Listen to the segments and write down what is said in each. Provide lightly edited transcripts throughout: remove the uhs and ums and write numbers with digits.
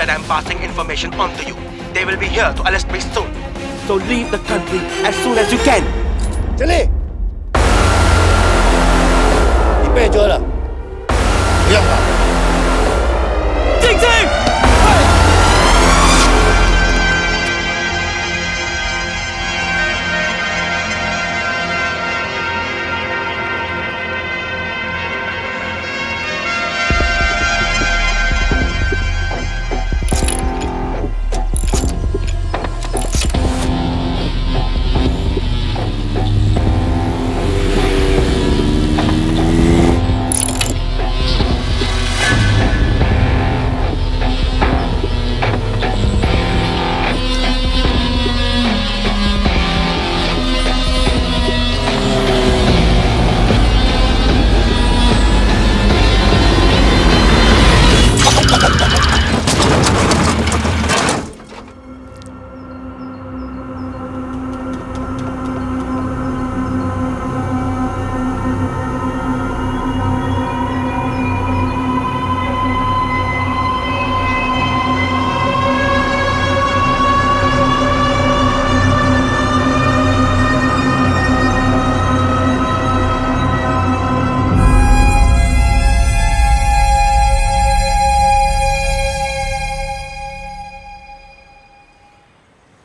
that I'm passing information on to you. They will be here to arrest me soon. So leave the country as soon as you can. चले. 이빨 줘라. 미안하. 찡찡!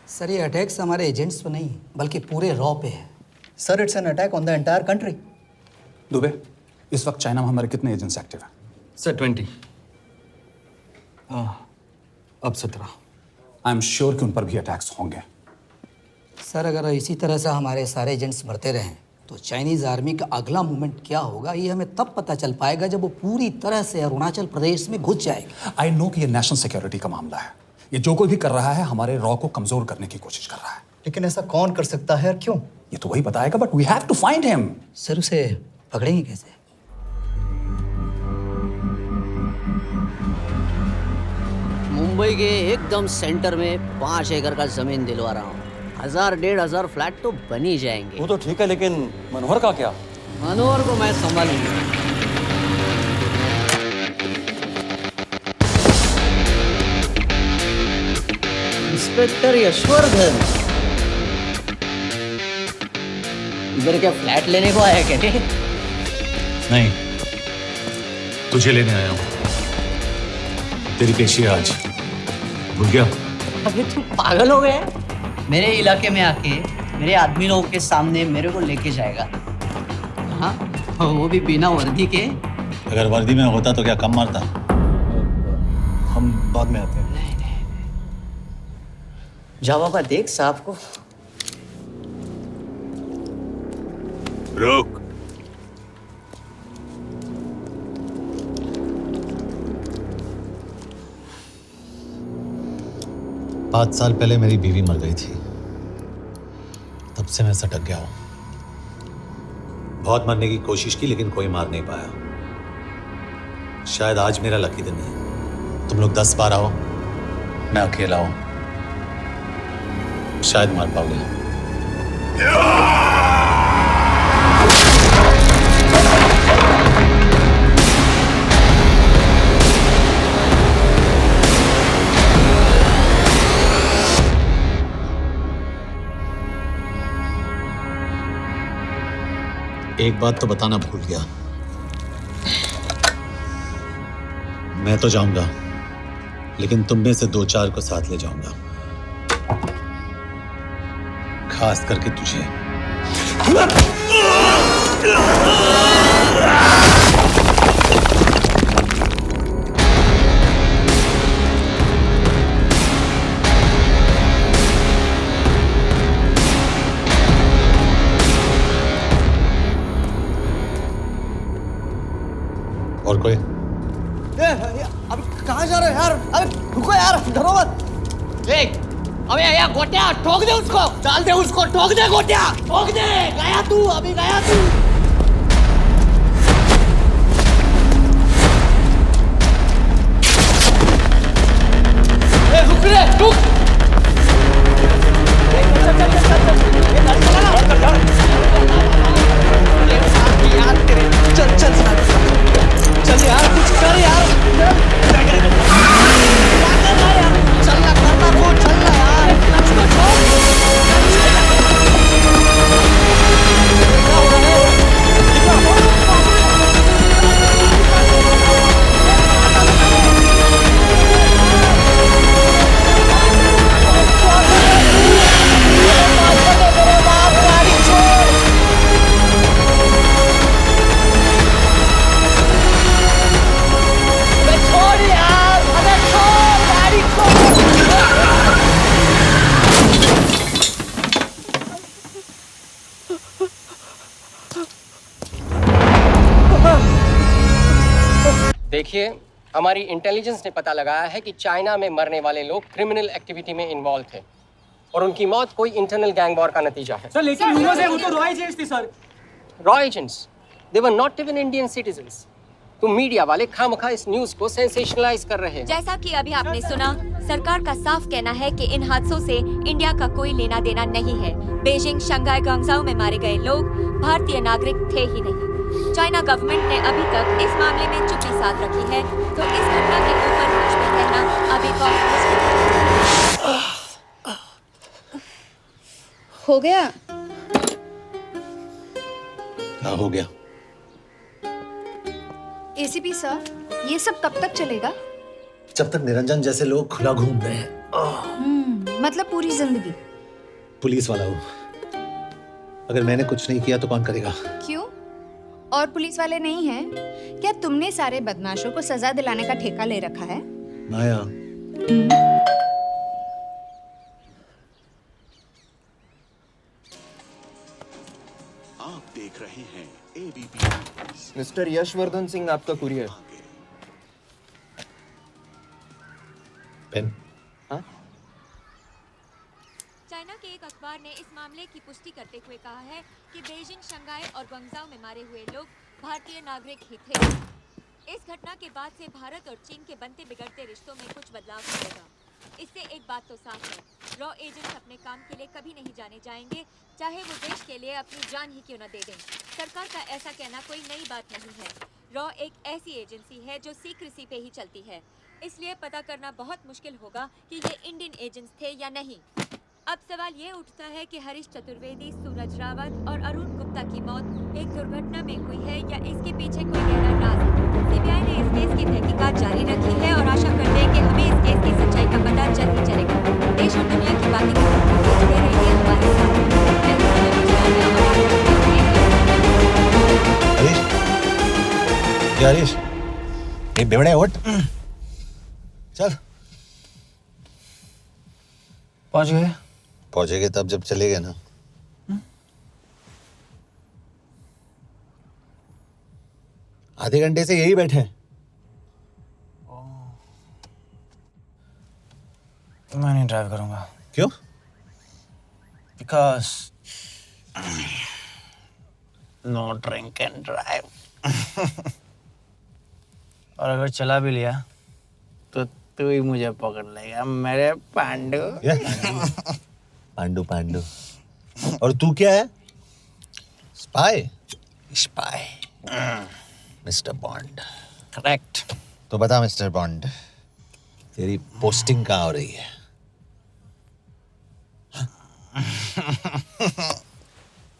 Sir ये attacks हमारे agents पे नहीं बल्कि पूरे raw पे है। Sir it's an attack on the entire country. Dubey, इस वक्त चाइना में हमारे कितने एजेंट्स एक्टिव हैं? सर 20। अब 17। आई एम श्योर कि उन पर भी अटैक्स होंगे। सर अगर इसी तरह से हमारे सारे एजेंट्स बढ़ते रहें तो चाइनीज़ आर्मी का अगला मूवमेंट क्या होगा ये हमें तब पता चल पाएगा जब वो पूरी तरह से अरुणाचल प्रदेश में घुस जाएगी। आई नो कि ये नेशनल सिक्योरिटी का मामला है। ये जो कोई भी कर रहा है हमारे रॉ को कमजोर करने की कोशिश कर रहा है। लेकिन ऐसा कौन कर सकता है और क्यों? ये तो वही बताएगा, but we have to find him. Sir उसे पकड़ेंगे कैसे? मुंबई के एकदम सेंटर में 5 एकड़ का जमीन दिलवा रहा हूँ। 1000-1500 फ्लैट तो बन ही जाएंगे। वो तो ठीक है, लेकिन मनोहर का क्या? मनोहर को मैं संभालूंगा। इंस्पेक्टर यशवर्धन, इधर क्या फ्लैट लेने को आया क्या? नहीं, तुझे लेने आया हूँ। तेरी पेशी है आज, भूल गया? अबे तुम पागल हो गए? मेरे इलाके में आके मेरे आदमी लोगों के सामने मेरे को लेके जाएगा? हाँ, वो भी बिना वर्दी के। अगर वर्दी में होता तो क्या कम मारता? हम बाद में आते हैं। जा बाबा, देख साहब को। रुक। पाँच साल पहले मेरी बीवी मर गई थी, तब से मैं सटक गया हूं। बहुत मरने की कोशिश की लेकिन कोई मार नहीं पाया। शायद आज मेरा लकी दिन है। तुम लोग 10-12 हो, मैं अकेला हूं, शायद मार पाओगे। एक बात तो बताना भूल गया, मैं तो जाऊंगा लेकिन तुम में से 2-4 को साथ ले जाऊंगा, खास करके तुझे। और कोई? अब कहाँ जा रहे हो यार? अबे रुको यार, डरो मत। देख, अबे या गोटिया, ठोक दे उसको, डाल दे उसको, ठोक दे गोटिया, ठोक दे। गया तू, अभी गया तू। रुक रे, रुक। चल चल चल यार, कुछ कर यार। देखिए, हमारी इंटेलिजेंस ने पता लगाया है कि चाइना में मरने वाले लोग क्रिमिनल एक्टिविटी में इन्वॉल्व थे और उनकी मौत कोई इंटरनल गैंग वॉर का नतीजा है। सर लेकिन न्यूज़ है वो तो रॉ एजेंट्स थी sir. Raw agents, they were not even Indian citizens. तुम मीडिया वाले खामखा इस न्यूज को सेंसेशनलाइज कर रहे हैं। जैसा कि अभी आपने सुना, सरकार का साफ कहना है कि इन हादसों से इंडिया का कोई लेना देना नहीं है। बीजिंग, शंघाई, ग्वांगझाओ में मारे गए लोग भारतीय नागरिक थे ही नहीं। चाइना गवर्नमेंट ने अभी तक इस मामले में चुप्पी साध रखी है, तो इस घटना के ऊपर कुछ भी कहना अभी बहुत मुश्किल हो गया। हाँ, हो गया। एसीपी सर, ये सब कब तक चलेगा? जब तक निरंजन जैसे लोग खुला घूम रहे हैं। मतलब पूरी जिंदगी? पुलिस वाला हूँ, अगर मैंने कुछ नहीं किया तो कौन करेगा? क्यों? और पुलिस वाले नहीं हैं? क्या तुमने सारे बदमाशों को सजा दिलाने का ठेका ले रखा है? माया, आप देख रहे हैं एबीपी। मिस्टर यशवर्धन सिंह, आपका कुरियर। पेन। चाइना के एक अखबार ने इस मामले की पुष्टि करते हुए कहा है कि बीजिंग, शंघाई और ग्वांगझाओ में मारे हुए लोग भारतीय नागरिक ही थे। इस घटना के बाद से भारत और चीन के बनते बिगड़ते रिश्तों में कुछ बदलाव होगा। इससे एक बात तो साफ है, रॉ एजेंट्स अपने काम के लिए कभी नहीं जाने जाएंगे, चाहे वो देश के लिए अपनी जान ही क्यों न दे दें। सरकार का ऐसा कहना कोई नई बात नहीं है। रॉ एक ऐसी एजेंसी है जो सीक्रेसी पे ही चलती है, इसलिए पता करना बहुत मुश्किल होगा कि ये इंडियन एजेंट्स थे या नहीं। अब सवाल ये उठता है कि हरीश चतुर्वेदी, सूरज रावत और अरुण गुप्ता की मौत एक दुर्घटना में हुई है या इसके पीछे कोई गहरा राज है। सीबीआई ने इस केस की तहकीकात जारी रखी है और आशा करते हैं कि हमें इस केस की सच्चाई का पता जल्द ही चलेगा। देश और दुनिया की बातें दे रही है हमारे साथ। हरीश, ये बेवड़े उठ, चल। पहुंच गए? पहुंचेंगे तब जब चलेंगे ना। आधे घंटे से यही बैठे हैं। मैं नहीं ड्राइव करूंगा। क्यों? Because no drink and drive. और अगर चला भी लिया तो तू ही मुझे पकड़ लेगा मेरे पांडू। पांडू पांडू। और तू क्या है? Spy? Spy. Mister bond. Correct. तो बता मिस्टर बॉन्ड, तेरी पोस्टिंग कहाँ हो रही है?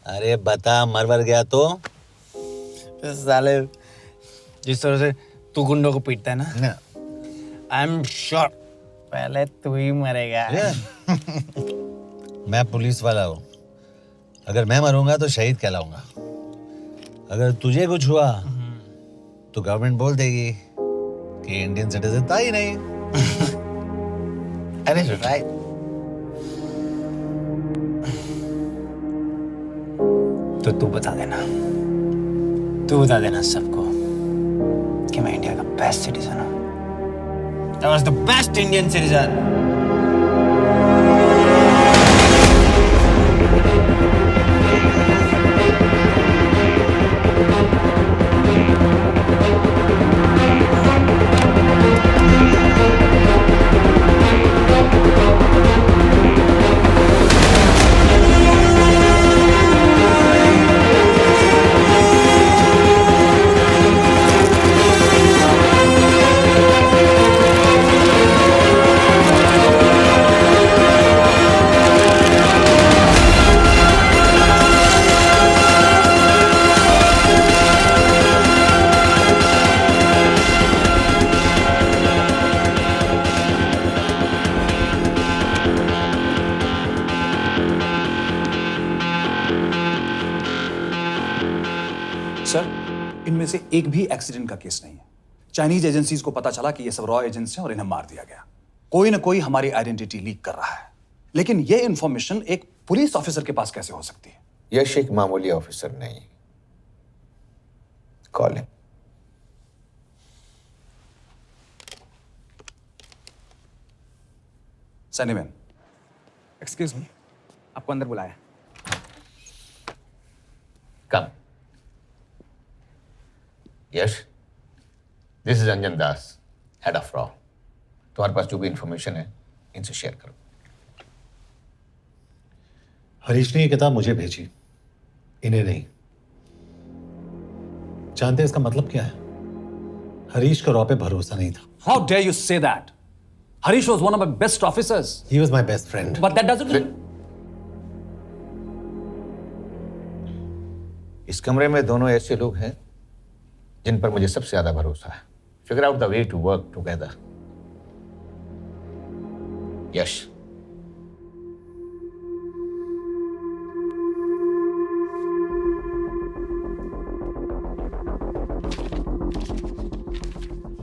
अरे बता, मरवर गया तो? साले, जिस तरह से तू गुंडों को पीटता है ना, आई एम श्योर पहले तू ही मरेगा। मैं पुलिस वाला हूँ, अगर मैं मरूंगा तो शहीद कहलाऊंगा। अगर तुझे कुछ हुआ तो गवर्नमेंट बोल देगी कि इंडियन सिटीजन था ही नहीं। अरे राइट। तो तू बता देना सबको कि मैं इंडिया का बेस्ट सिटीजन हूँ। I was the best Indian citizen. Sir, इनमें से एक भी एक्सीडेंट का केस नहीं है। चाइनीज एजेंसीज को पता चला कि ये सब रॉ एजेंट्स हैं और इन्हें मार दिया गया। कोई ना कोई हमारी आइडेंटिटी लीक कर रहा है, लेकिन ये इंफॉर्मेशन एक पुलिस ऑफिसर के पास कैसे हो सकती है? यश एक मामूली ऑफिसर नहीं। Call him. Send him in. Excuse me, आपको अंदर बुलाया। Come. Yes. This is Anjan Das, head of RAW. तुम्हारे पास जो भी इंफॉर्मेशन है इनसे शेयर करो। हरीश ने ये किताब मुझे भेजी, इन्हें नहीं। जानते हैं इसका मतलब क्या है? हरीश को रॉ पे भरोसा नहीं था। How dare you say that? Harish was one of my best officers. He was my best friend. But that doesn't mean... इस कमरे में दोनों ऐसे लोग हैं जिन पर मुझे सबसे ज्यादा भरोसा है। Figure out the way to work together. Yes. –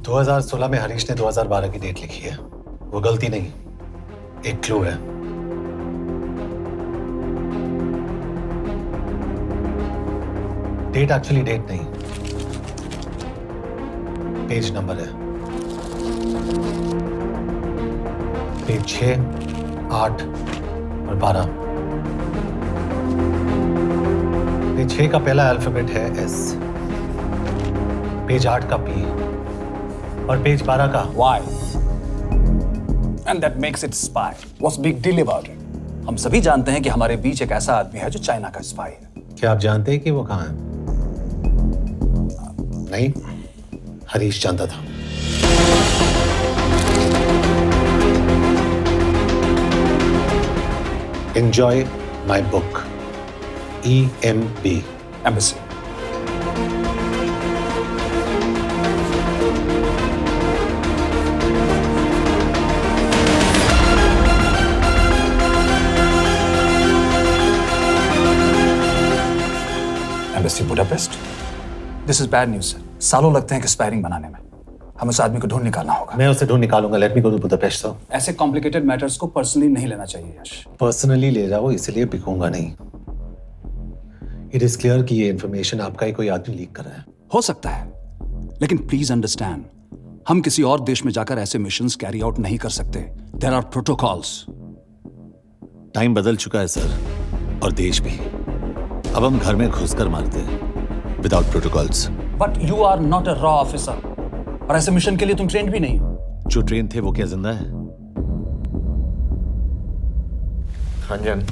2016 में हरीश ने 2012 की डेट लिखी है। वो गलती नहीं, एक क्लू है। डेट एक्चुअली डेट नहीं, पेज नंबर है। पेज 6, 8 और 12। पेज 6 का पहला अल्फाबेट है S, पेज 8 का P और पेज 12 का Why? And that makes it spy. What's big deal about it? हम सभी जानते हैं कि हमारे बीच एक ऐसा आदमी है जो चाइना का स्पाई है। क्या आप जानते हैं कि वो कहाँ है? नहीं, हरीश जानता था। Enjoy my book. EMB. Embassy. Embassy Budapest. This is bad news, sir. सालों लगते हैं कि स्पायरिंग बनाने में। हमें उस आदमी को ढूंढ निकालना होगा। मैं उसे ढूंढ निकालूंगा। Let me go to Budapest sir. ऐसे कॉम्प्लिकेटेड मैटर्स को पर्सनली नहीं लेना चाहिए यश। पर्सनली ले जाओ, इसलिए बिकूंगा नहीं। इट इज क्लियर कि ये इंफॉर्मेशन आपका ही कोई आदमी लीक कर रहा है। हो सकता है, लेकिन प्लीज अंडरस्टैंड, हम किसी और देश में जाकर ऐसे मिशंस कैरी आउट नहीं कर सकते। There are protocols. टाइम बदल चुका है सर, और देश भी। अब हम घर में घुसकर मारते हैं without protocols. But you are not a रॉ ऑफिसर, और ऐसे मिशन के लिए तुम ट्रेंड भी नहीं हो। जो ट्रेन थे वो क्या जिंदा है? अंजन,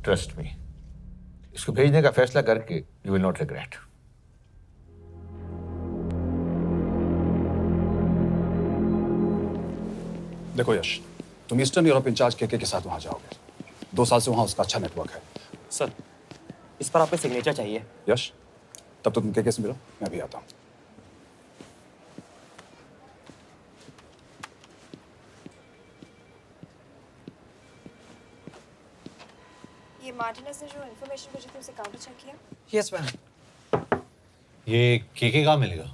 ट्रस्ट मी, इसको भेजने का फैसला करके यू विल नॉट रिग्रेट। देखो यश, तुम ईस्टर्न यूरोप इंचार्ज के साथ वहां जाओगे। 2 साल से वहां उसका अच्छा नेटवर्क है। सर, इस पर आपके सिग्नेचर चाहिए। यश, तब तो तुम के से मिलो, मैं भी आता हूं। ये मार्टिनेस ने जो इन्फॉर्मेशन भेजी थी उसे काउंटर चेक किया? Yes ma'am. ये के कहाँ मिलेगा?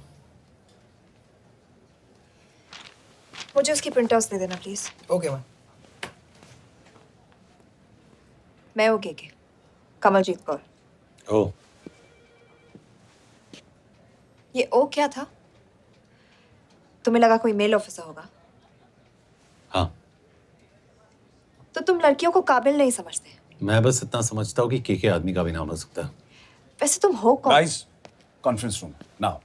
मुझे उसकी प्रिंटआउट्स दे देना प्लीज। Okay ma'am. मैं हूँ के कमलजीत कौर। ओ, ये ओ क्या था? तुम्हें लगा कोई मेल ऑफिसर होगा? हाँ। तो तुम लड़कियों को काबिल नहीं समझते? मैं बस इतना समझता हूँ कि के आदमी का भी नाम हो सकता है। वैसे तुम हो कौन? Guys, conference room now.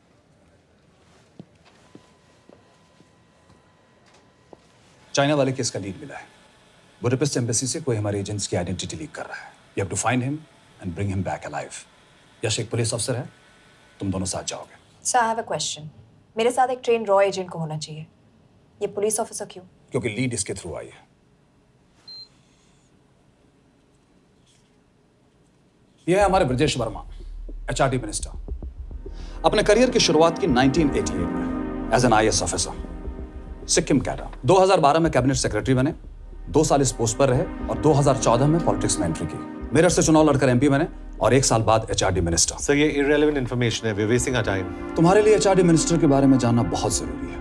China वाले केस का लीड मिला है। बुडापेस्ट एम्बेसी से कोई हमारे एजेंट्स की आइडेंटिटी लीक कर रहा है। You have to find him and bring him back alive. Yash एक पुलिस अफसर है, तुम दोनों साथ जाओगे। Sir, I have a question. मेरे साथ एक ट्रेन रॉ एजेंट को होना चाहिए। ये पुलिस ऑफिसर क्यों? क्योंकि लीड इसके थ्रू आई है। यह है हमारे ब्रजेश वर्मा, एचआरडी मिनिस्टर। अपने करियर की शुरुआत की 1988 में as an IAS officer, Sikkim cadre. 2012 में कैबिनेट सेक्रेटरी बने, 2 साल इस पोस्ट पर रहे और 2014 में पॉलिटिक्स में एंट्री की। मेरठ से चुनाव लड़कर एमपी बने और 1 साल बाद एचआरडी मिनिस्टर। सर, ये इररिलेवेंट इंफॉर्मेशन है, we are wasting our time. तुम्हारे लिए एचआरडी मिनिस्टर के बारे में जानना बहुत जरूरी है,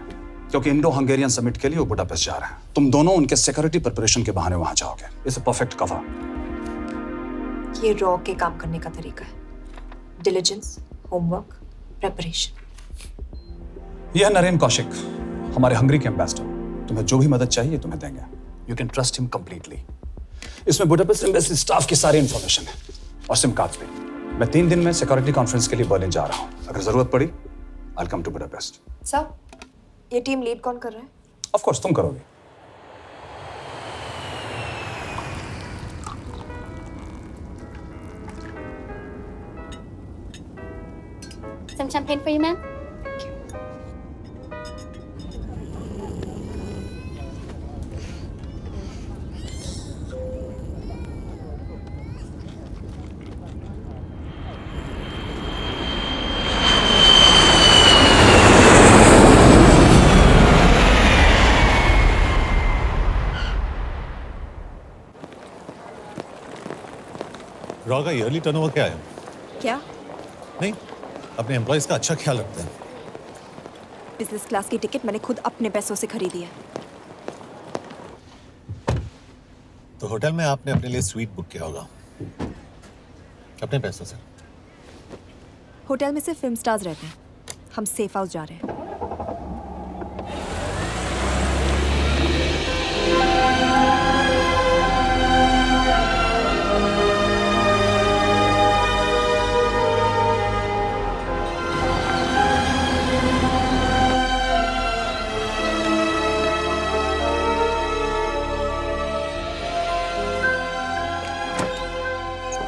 क्योंकि इंडो हंगेरियन समिट के लिए वो बुडापेस्ट जा रहे हैं। तुम दोनों उनके सिक्योरिटी प्रिपरेशन के बहाने वहां जाओगे। It's a perfect cover. ये रॉ के काम करने का तरीका है। Diligence, homework, preparation. यह नरेन कौशिक, हमारे हंगरी के एम्बेसडर। तुम्हें जो भी मदद चाहिए तुम्हें देंगे। You can trust him completely. इसमें बुडापेस्ट एम्बेसी स्टाफ की सारी इंफॉर्मेशन है और सिम कार्ड्स भी। मैं 3 दिन में सिक्योरिटी कॉन्फ्रेंस के लिए बर्लिन जा रहा हूँ। अगर जरूरत पड़ी I will come to Budapest. Sir, ये टीम लीड कौन कर रहा है? ऑफ कोर्स तुम करोगे। Some champagne for you, ma'am? Raw का ईयरली टर्नओवर क्या है? क्या? नहीं, अपने एम्प्लॉइज का अच्छा ख्याल रखते हैं। बिजनेस क्लास की टिकट मैंने खुद अपने पैसों से खरीदी है। तो होटल में आपने अपने लिए स्वीट बुक किया होगा अपने पैसों से। होटल में सिर्फ फिल्म स्टार्स रहते हैं। हम सेफ हाउस जा रहे हैं।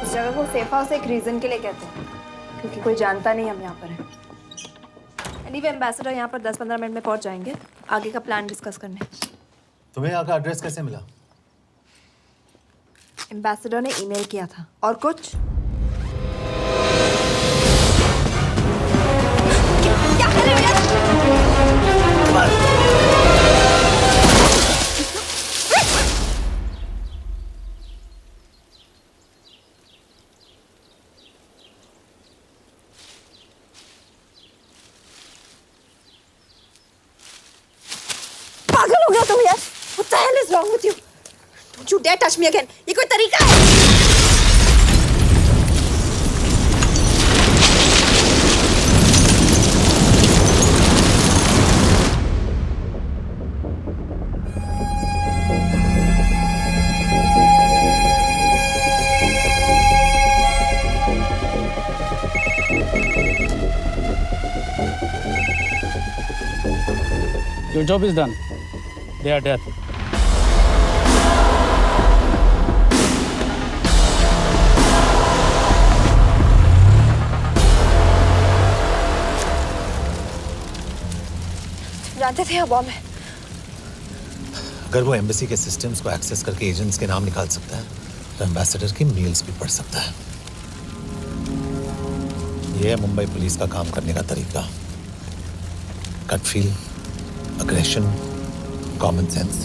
इस जगह को सेफ हाउस एक रीजन के लिए कहते हैं, क्योंकि कोई जानता नहीं हम यहाँ पर हैं। एनीवे एम्बेसडर यहाँ पर 10-15 मिनट में पहुँच जाएंगे आगे का प्लान डिस्कस करने। तुम्हें यहाँ का एड्रेस कैसे मिला? एम्बेसडर ने ईमेल किया था। और कुछ? पागल हो गया तुम यार? What the hell is wrong with you? Don't you dare touch me again. ये कोई तरीका है? Your job is done. They are dead. जानते थे बॉम्ब है। अगर वो एम्बेसी के सिस्टम्स को एक्सेस करके एजेंट्स के नाम निकाल सकता है तो एम्बेसडर की मेल्स भी पढ़ सकता है। ये है मुंबई पुलिस का काम करने का तरीका। Gut feel, aggression, common sense.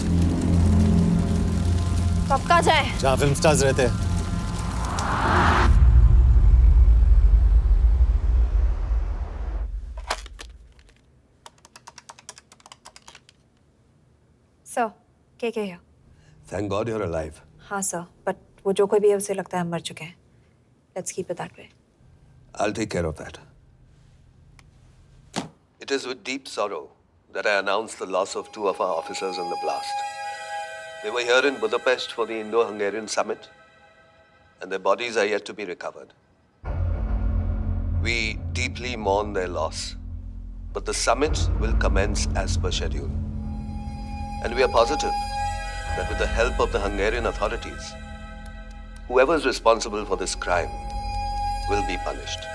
कब कहाँ जाए? जहाँ फिल्म स्टार्स रहते हैं। सर, के here? Thank God you're alive. हाँ सर, बट वो जो कोई भी है उसे लगता है हम मर चुके हैं। Let's keep it that way. I'll take care of that. It is with deep sorrow that I announce the loss of 2 of our officers in the blast. They were here in Budapest for the Indo-Hungarian summit, and their bodies are yet to be recovered. We deeply mourn their loss, but the summit will commence as per schedule. And we are positive that with the help of the Hungarian authorities, whoever is responsible for this crime will be punished.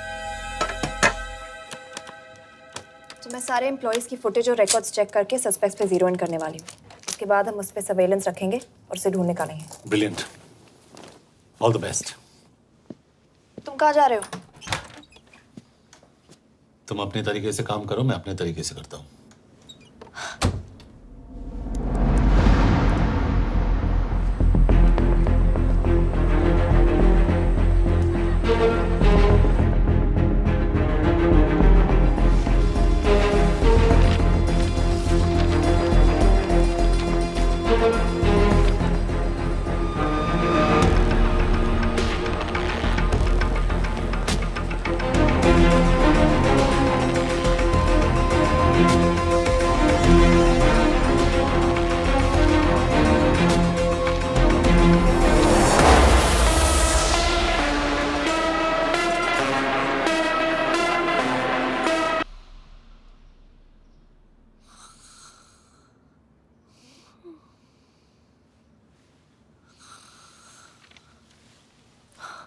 तो मैं सारे employees की footage और records check करके suspects पे zero in करने वाली हूँ। उसके बाद हम उस पर सर्वेलेंस रखेंगे और उसे ढूंढ निकालेंगे। Brilliant, all the best. तुम कहाँ जा रहे हो? तुम अपने तरीके से काम करो, मैं अपने तरीके से करता हूँ।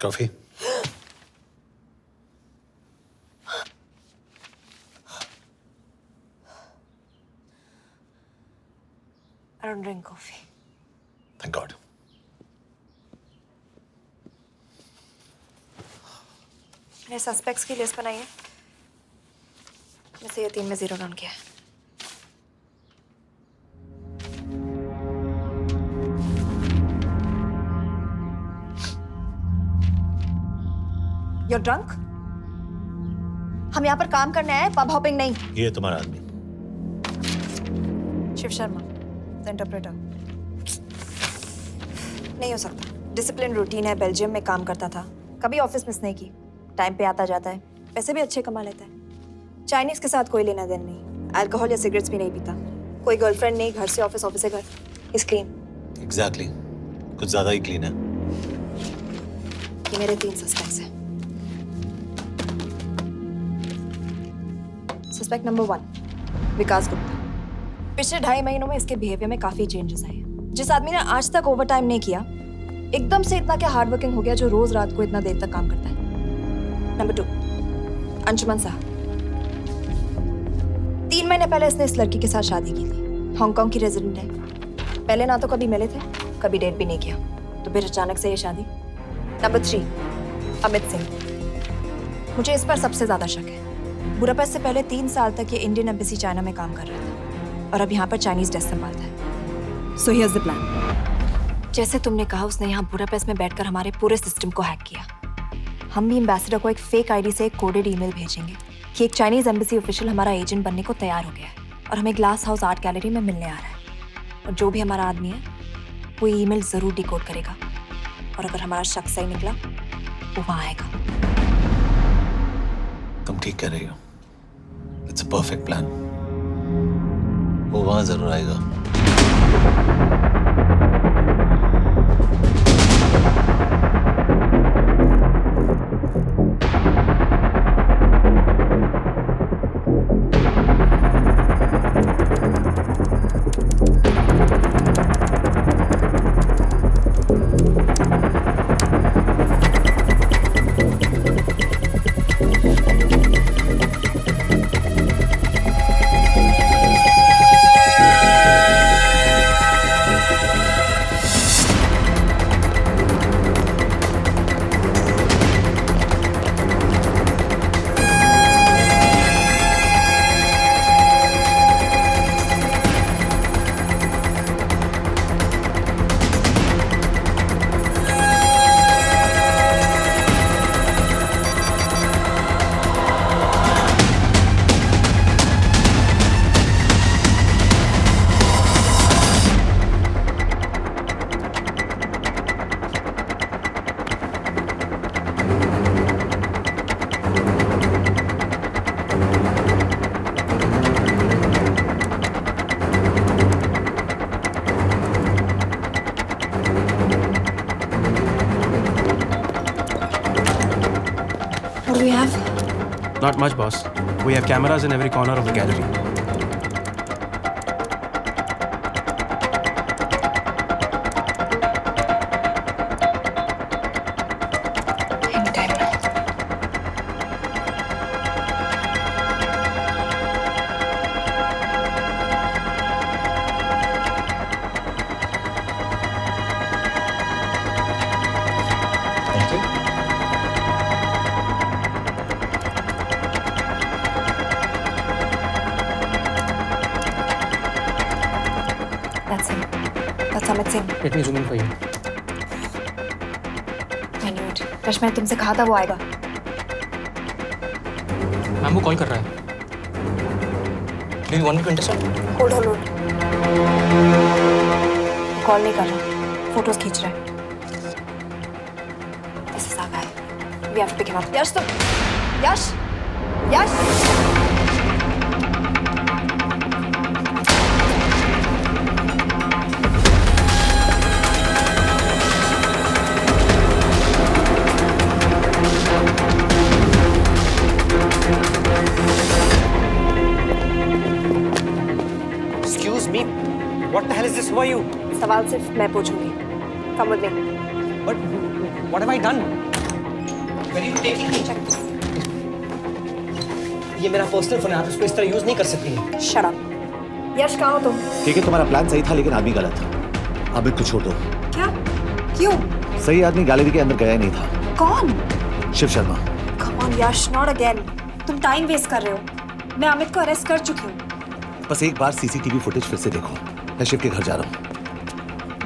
Coffee? I don't drink coffee. Thank God. मैंने सस्पेक्ट्स की लिस्ट बनाई है। वैसे ये 3 में 0 डाउन किया है। You're drunk? हम यहाँ पर काम करने आए, पब हॉपिंग नहीं। ये तुम्हारा आदमी। Shiv Sharma, the interpreter. नहीं हो सकता। डिसिप्लिन रूटीन है, बेल्जियम में काम करता था, कभी ऑफिस मिस नहीं की, टाइम पे आता जाता है, पैसे भी अच्छे कमा लेता है। चाइनीज के साथ कोई लेना देना नहीं, अल्कोहल या सिगरेट्स भी नहीं पीता, कोई गर्लफ्रेंड नहीं, घर से ऑफिस, ऑफिस से घर। Is clean. एग्जैक्टली, कुछ ज्यादा ही क्लीन है। ये मेरे 3 सस्पेक्ट्स हैं। सस्पेक्ट नंबर 1, विकास गुप्ता। पिछले 2.5 महीनों में इसके बिहेवियर में काफी चेंजेस आए हैं। जिस आदमी ने आज तक ओवरटाइम नहीं किया, एकदम से इतना क्या हार्ड वर्किंग हो गया जो रोज रात को इतना देर तक काम करता है। नंबर 2, अंशुमन साहब। 3 महीने पहले इसने इस लड़की के साथ शादी की थी, हांगकांग की रेजिडेंट है। पहले ना तो कभी मिले थे, कभी डेट भी नहीं किया, तो फिर अचानक से ये शादी। नंबर 3, अमित सिंह। मुझे इस पर सबसे ज्यादा शक है। बुडापेस्ट से पहले 3 साल तक ये इंडियन एम्बेसी चाइना में काम कर रहा था और अब यहाँ पर चाइनीज डेस्क संभालता है। So here's the plan. जैसे तुमने कहा, उसने यहाँ बुडापेस्ट में बैठकर हमारे पूरे सिस्टम को हैक किया। हम भी एम्बेसडर को एक फेक आईडी से एक कोडेड ईमेल भेजेंगे कि एक चाइनीज एम्बेसी ऑफिशियल हमारा एजेंट बनने को तैयार हो गया है और हमें ग्लास हाउस आर्ट गैलरी में मिलने आ रहा है। और जो भी हमारा आदमी है वो ईमेल जरूर डिकोड करेगा और अगर हमारा शक सही निकला वो वहाँ आएगा। तुम ठीक कह रही हो। It's a perfect plan. वो वहां जरूर आएगा। What do we have? Not much, boss. We have cameras in every corner of the gallery. Anytime now. That's him. That's Amit Singh. Let me zoom in for you. I knew it. Rush, मैंने तुमसे कहा था वो आएगा। Ma'am वो call कर रहा है। Do you want me to intercept? Hold. Call नहीं कर रहा, फोटोज खींच रहा है। This is our guy. We have to pick him up. यश तो, यश। Excuse me. What the hell is this? Who are you? सवाल सिर्फ मैं पूछूंगी। Come with me. But what have I done? ये मेरा पर्सनल फोन है, आप इसको इस तरह यूज नहीं कर सकती। Shut up. यश कहाँ हो तुम? ठीक है, तुम्हारा प्लान सही था लेकिन आदमी गलत था। अमित को छोड़ दो। क्या? क्यों? सही आदमी गैलरी के अंदर गया ही नहीं था। कौन? Shiv Sharma. Come on Yash, not again. तुम टाइम वेस्ट कर रहे हो। मैं अमित को अरेस्ट कर चुकी हूँ। बस एक बार सीसीटीवी फुटेज फिर से देखो। मैं शिव के घर जा रहा हूँ।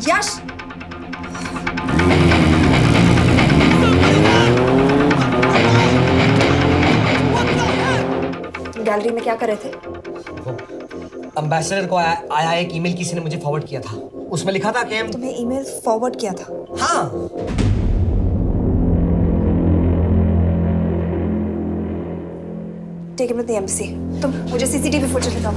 यश! तुम गैलरी में क्या कर रहे थे? एम्बेसडर को आया एक ईमेल किसी ने मुझे फॉरवर्ड किया था। उसमें लिखा था कि हम तुम्हें ईमेल फॉरवर्ड किया था? हाँ। Take it with the embassy. तुम मुझे सीसीटीवी फुटेज दिखाओ।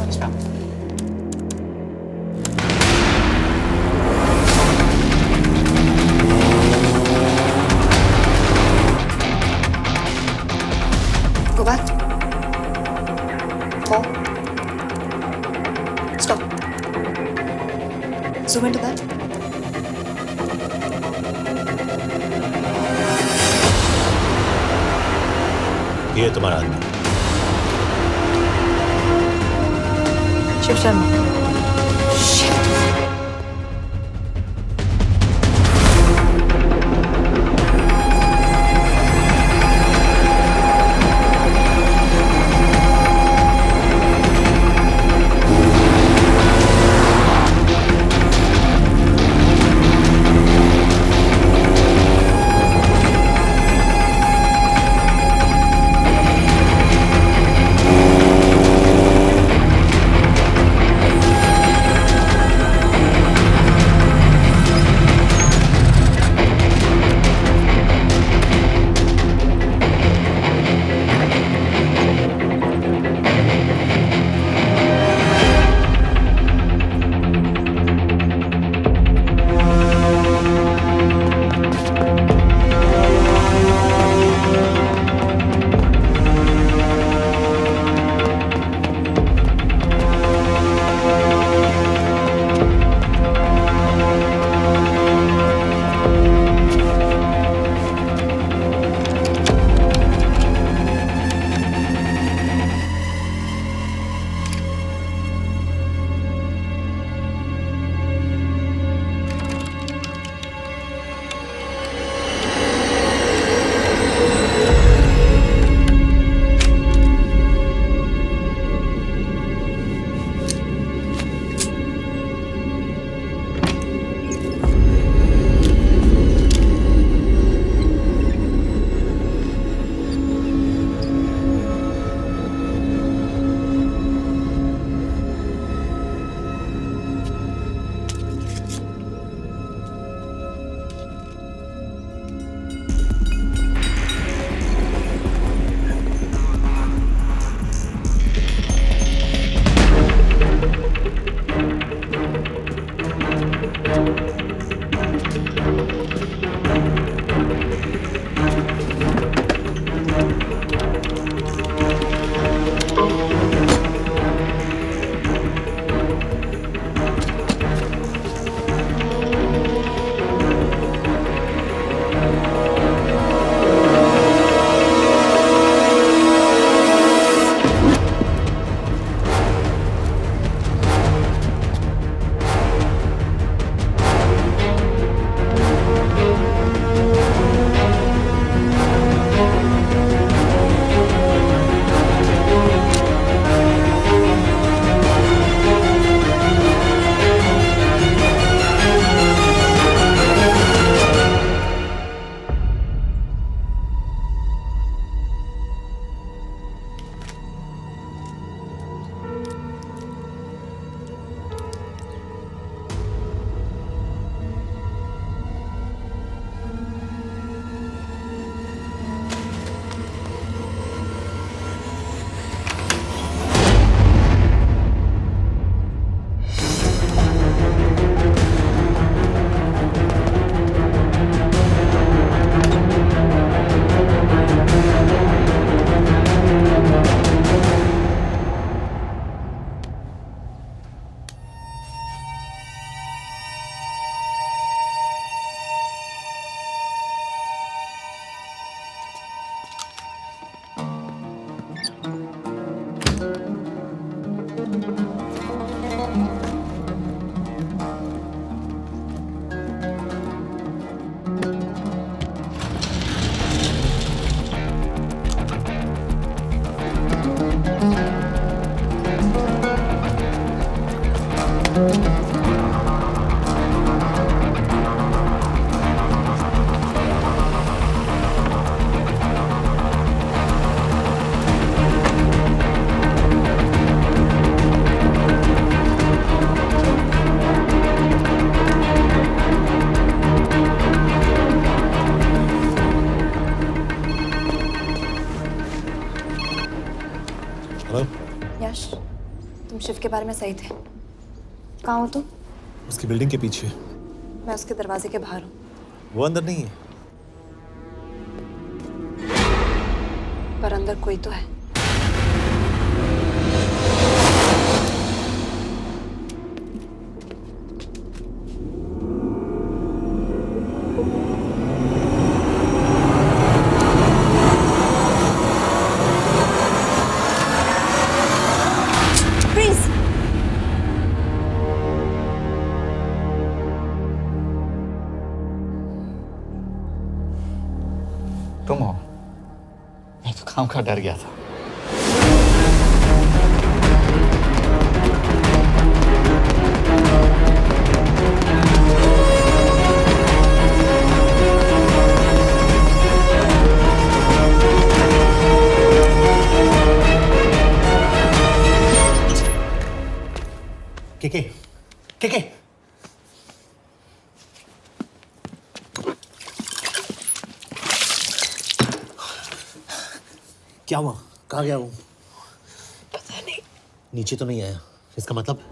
Go back. Four. Stop. Zoom into that. ये तुम्हारा आदमी शिव शर्मा। शिव के बारे में सही थे। कहाँ हो तुम? उसकी बिल्डिंग के पीछे। मैं उसके दरवाजे के बाहर हूँ। वो अंदर नहीं है। पर अंदर कोई तो है। तुम हो? मैं तो काम का डर गया था। के क्या हुआ? कहाँ गया वो? पता नहीं। नीचे तो नहीं आया, इसका मतलब?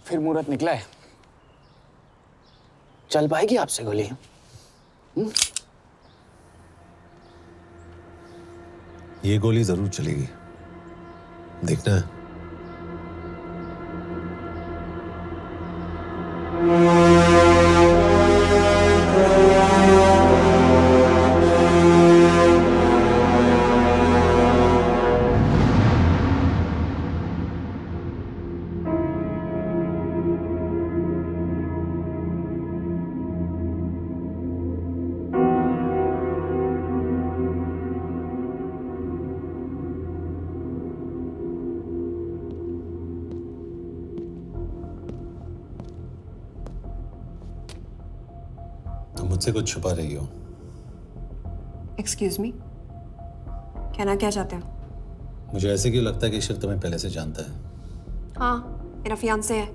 फिर मुहूर्त निकला है, चल पाएगी आपसे गोली? ये गोली जरूर चलेगी, देखना है। तुम मुझसे कुछ छुपा रही हो। एक्सक्यूज मी, कहना क्या चाहते हो? मुझे ऐसे क्यों लगता है कि शिव तुम्हें पहले से जानता है? हाँ, मेरा फियांसे है।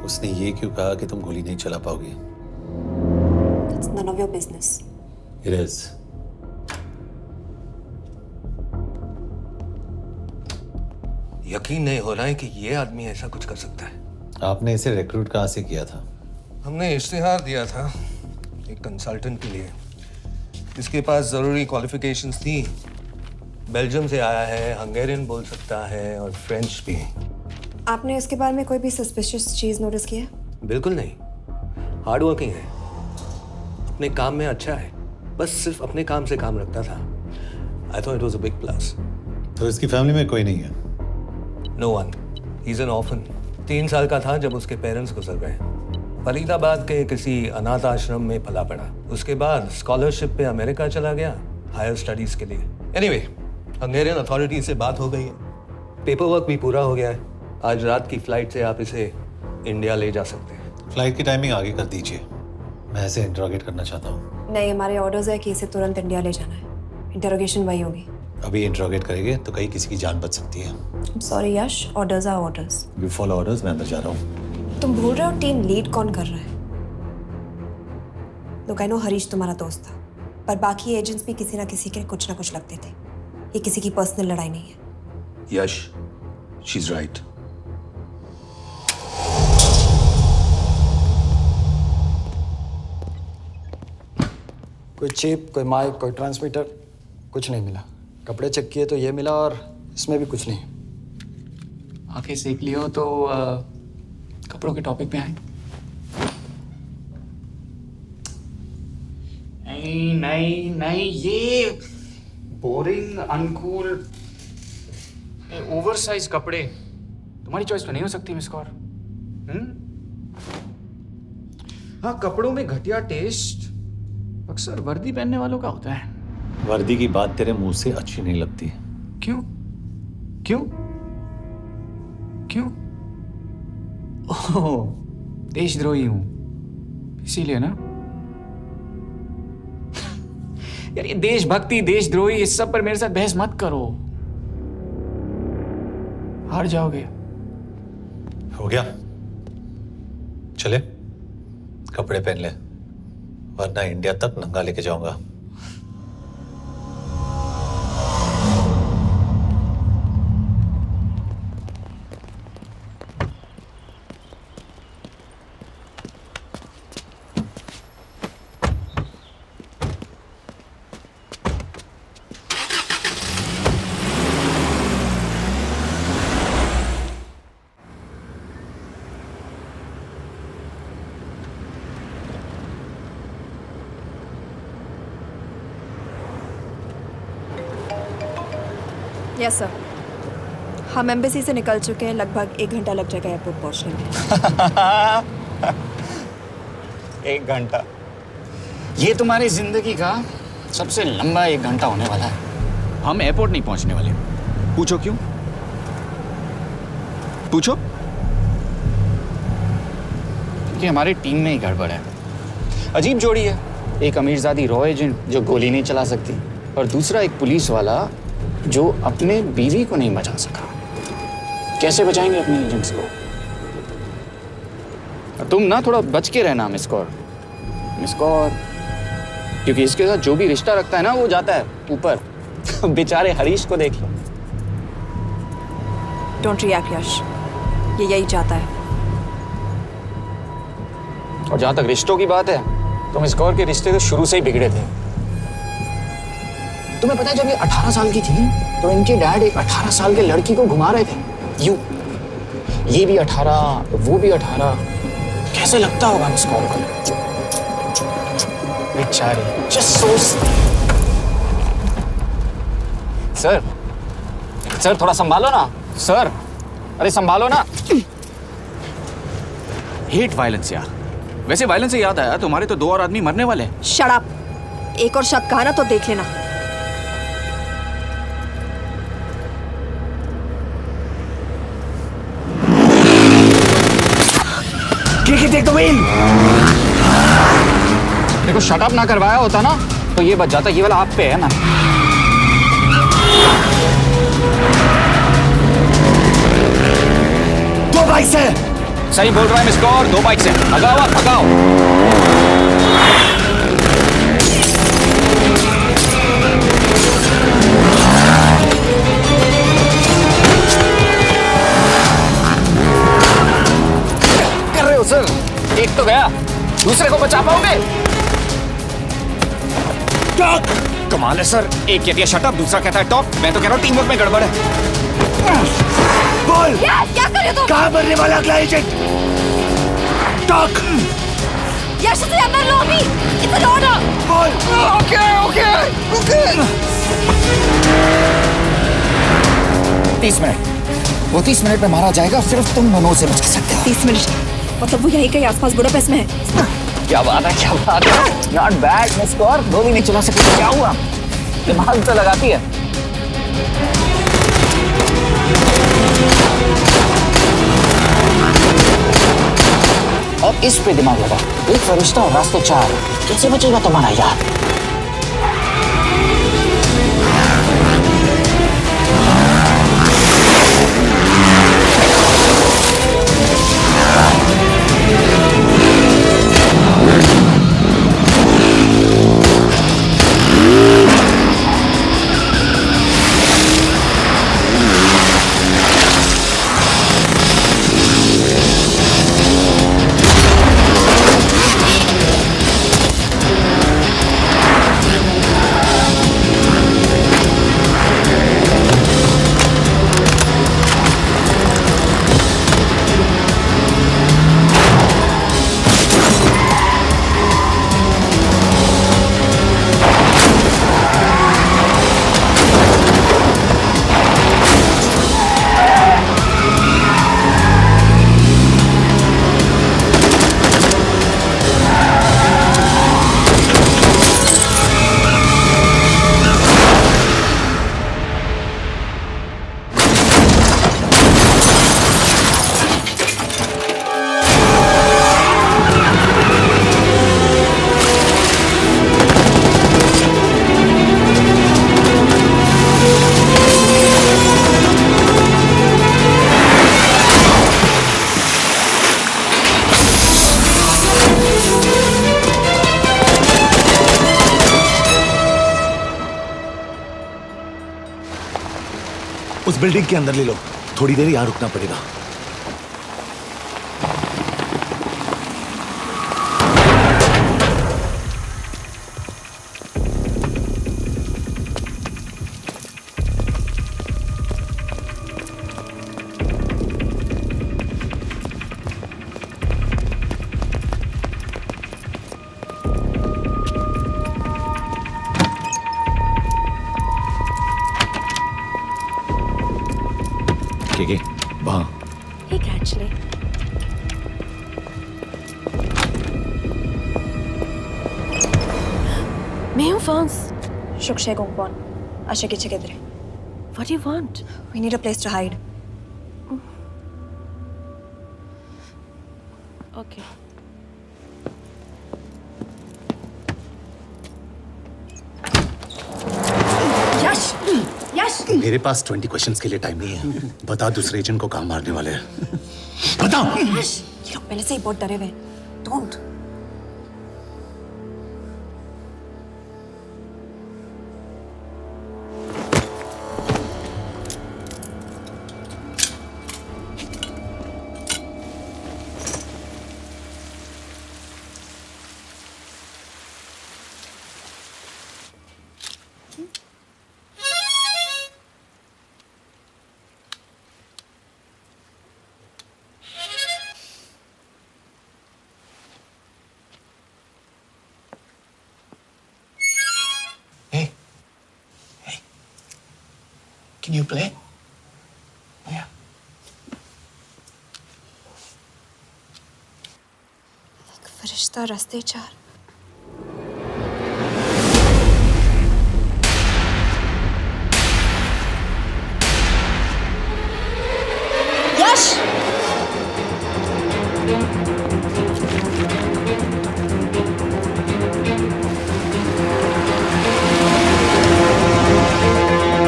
उसने ये क्यों कहा कि तुम गोली नहीं चला पाओगी? It's none of your business. It is. यकीन नहीं हो रहा है कि ये आदमी ऐसा कुछ कर सकता है। आपने इसे रिक्रूट कहाँ से किया था? हमने इश्तिहार दिया था एक कंसल्टेंट के लिए। इसके पास ज़रूरी क्वालिफिकेशंस थी। बेल्जियम से आया है, हंगेरियन बोल सकता है और फ्रेंच भी। आपने इसके बारे में कोई भी सस्पिशियस चीज नोटिस की है? बिल्कुल नहीं, हार्ड वर्किंग है, अपने काम में अच्छा है, बस सिर्फ अपने काम से काम रखता था। I thought it was a big plus. तो इसकी फैमिली में कोई नहीं है? No one, he is an orphan. 3 साल का था जब उसके पेरेंट्स गुजर गए। फरीदाबाद के किसी अनाथ आश्रम में पला पड़ा। उसके बाद स्कॉलरशिप पे अमेरिका चला गया हायर स्टडीज के लिए। एनीवे, हंगेरियन अथॉरिटी से बात हो गई है, पेपर वर्क भी पूरा हो गया है। आज रात की फ्लाइट से आप इसे इंडिया ले जा सकते हैं। फ्लाइट की टाइमिंग आगे कर दीजिए, मैं इसे इंटरोगेट करना चाहता हूँ। नहीं, हमारे ऑर्डर्स है कि इसे तुरंत इंडिया ले जाना है। इंटरोगेशन वही होगी। अभी इंटरोगेट करेंगे तो कहीं किसी की जान बच सकती है। Sorry Yash, orders are orders. You follow orders, मैं अंदर जा रहा हूँ। तुम भूल रहे हो टीम लीड कौन कर रहा है? लोग, आई नो हरीश तुम्हारा दोस्त था, पर बाकी एजेंट्स भी किसी ना किसी के कुछ ना कुछ लगते थे। ये किसी की पर्सनल लड़ाई नहीं है। यश, शी इज राइट। कोई चिप, कोई माइक, कोई ट्रांसमीटर, कुछ नहीं मिला। कपड़े चेक किए तो ये मिला और इसमें भी कुछ नहीं। आंखें सेक लियो तो कपड़ों के टॉपिक पे आए। नहीं नहीं नहीं, ये बोरिंग, अनकूल, ओवरसाइज कपड़े तुम्हारी चॉइस तो नहीं हो सकती मिस कौर। हाँ, कपड़ों में घटिया टेस्ट अक्सर वर्दी पहनने वालों का होता है। वर्दी की बात तेरे मुंह से अच्छी नहीं लगती। क्यों क्यों क्यों? ओह, देशद्रोही हूं इसीलिए ना। यार, ये देशभक्ति, देशद्रोही, इस सब पर मेरे साथ बहस मत करो, हार जाओगे। हो गया, चले कपड़े पहन ले, वरना इंडिया तक नंगा लेके जाऊंगा। यस सर, हम एम्बेसी से निकल चुके हैं। लगभग 1 घंटा लग जाएगा एयरपोर्ट पहुंचने में। 1 घंटा? ये तुम्हारी जिंदगी का सबसे लंबा 1 घंटा होने वाला है। हम एयरपोर्ट नहीं पहुंचने वाले। पूछो क्यों? पूछो। क्योंकि हमारी टीम में ही गड़बड़ है। अजीब जोड़ी है, एक अमीरजादी रॉ एजेंट जो गोली नहीं चला सकती, और दूसरा एक पुलिस वाला जो अपने बीवी को नहीं बचा सका। कैसे बचाएंगे अपने एजेंट्स को? तुम ना थोड़ा बच के रहना मिस कौर, क्योंकि इसके साथ जो भी रिश्ता रखता है ना, वो जाता है ऊपर। बेचारे हरीश को देख लो। डोंट रिएक्ट यश, ये यही चाहता है। और जहां तक रिश्तों की बात है, तो मिस कौर के रिश्ते तो शुरू से ही बिगड़े थे। तुम्हें पता है जब ये 18 साल की थी तो इनके डैड एक 18 साल के लड़की को घुमा रहे थे यूं। ये भी 18, वो भी 18। कैसे लगता होगा मिस कॉल को? बेचारी, जस्ट सो। सर थोड़ा संभालो ना सर। अरे संभालो ना। हेट वायलेंस यार। वैसे वायलेंस से याद आया, तुम्हारे तो 2 और आदमी मरने वाले हैं। Shut up. एक और शब्द कहा ना तो देख लेना। Take the wheel. देखो शट अप ना करवाया होता ना तो ये बच जाता। ये वाला आप पे है ना। दो बाइक से। सही बोल रहा है मिस कौर, 2 बाइक से। भगाओ आप, भगाओ। कर रहे हो सर? एक तो गया, दूसरे को बचा पाओगे? टॉक। कमाल है सर। एक कहती है शट अप, दूसरा कहता है टॉक। मैं तो कह रहा हूँ टीम वर्क में गड़बड़ है। बोल क्या कर रहे हो तुम? कहाँ मरने वाला अगला एजेंट? टॉक। यश से अंदर लो अभी। It's an order. बोल। ओके। 30 मिनट। वो 30 मिनट में मारा जाएगा। सिर्फ तुम दोनों से बच सकते हो। 30 मिनट मतलब वो यहीं कहीं आसपास बुडापेस्ट में है। क्या बात है, क्या बात है। Not bad miss Kaur. 2 भी नहीं चला सकती तो क्या हुआ? दिमाग तो लगाती है। और इस पे दिमाग लगा। एक फरिश्ता और रास्ते 4। कैसे बचेगा तुम्हारा यार? उस बिल्डिंग के अंदर ले लो। थोड़ी देर यहां रुकना पड़ेगा। वहां Hey, actually. मैं हूँ फ्रांस। शुक्शे गोंगपॉन। आशा की चिकित्रे। What do you want? We need a place to hide. Okay. यश! यश! मेरे पास 20 क्वेश्चंस के लिए टाइम नहीं है। बता दूसरे एजेंट को कहाँ मारने वाले हैं। बता। यश! ये लोग पहले से ही बहुत डरे हुए हैं। Don't. Can you play? Yeah. एक फरिश्ता रास्ते चार। यश!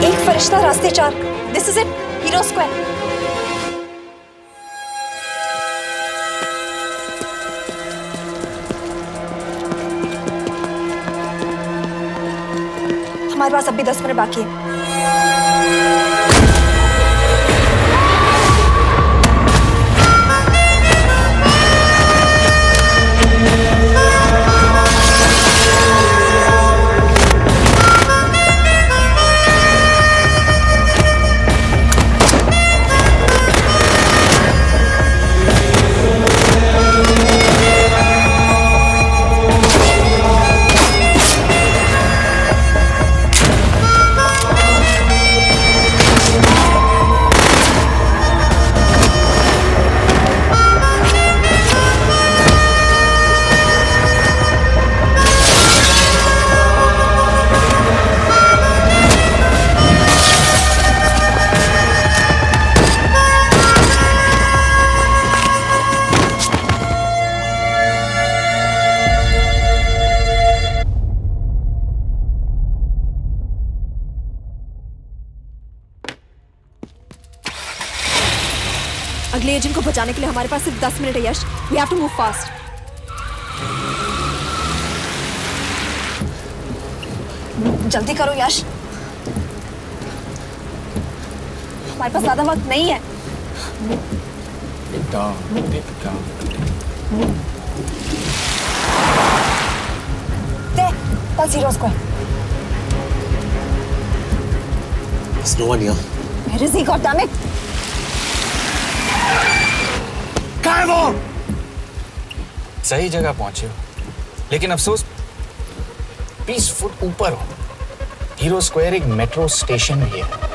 एक फरिश्ता रास्ते चार। This is it. Hero Square. हमारे पास अब भी 10 मिनट बाकी है। अगले एजेंट को बचाने के लिए हमारे पास सिर्फ 10 मिनट है यश। We have to move fast. जल्दी करो यश। हमारे पास ज्यादा वक्त नहीं है। That's Hero Square. There's no one here. Where is he? God damn it! कहाँ है वो? सही जगह पहुंचे हो, लेकिन अफसोस 20 फुट ऊपर हो। हीरो स्क्वायर एक मेट्रो स्टेशन भी है।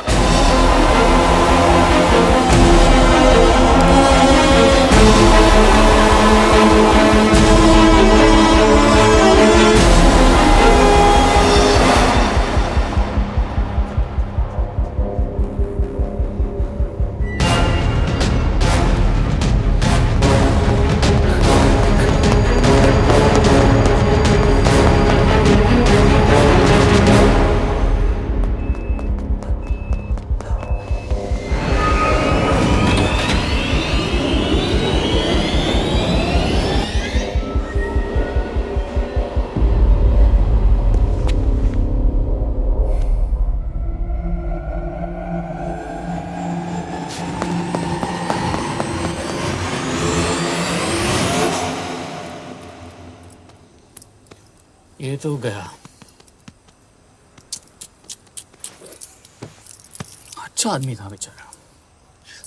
ये तो गया। अच्छा आदमी था बेचारा।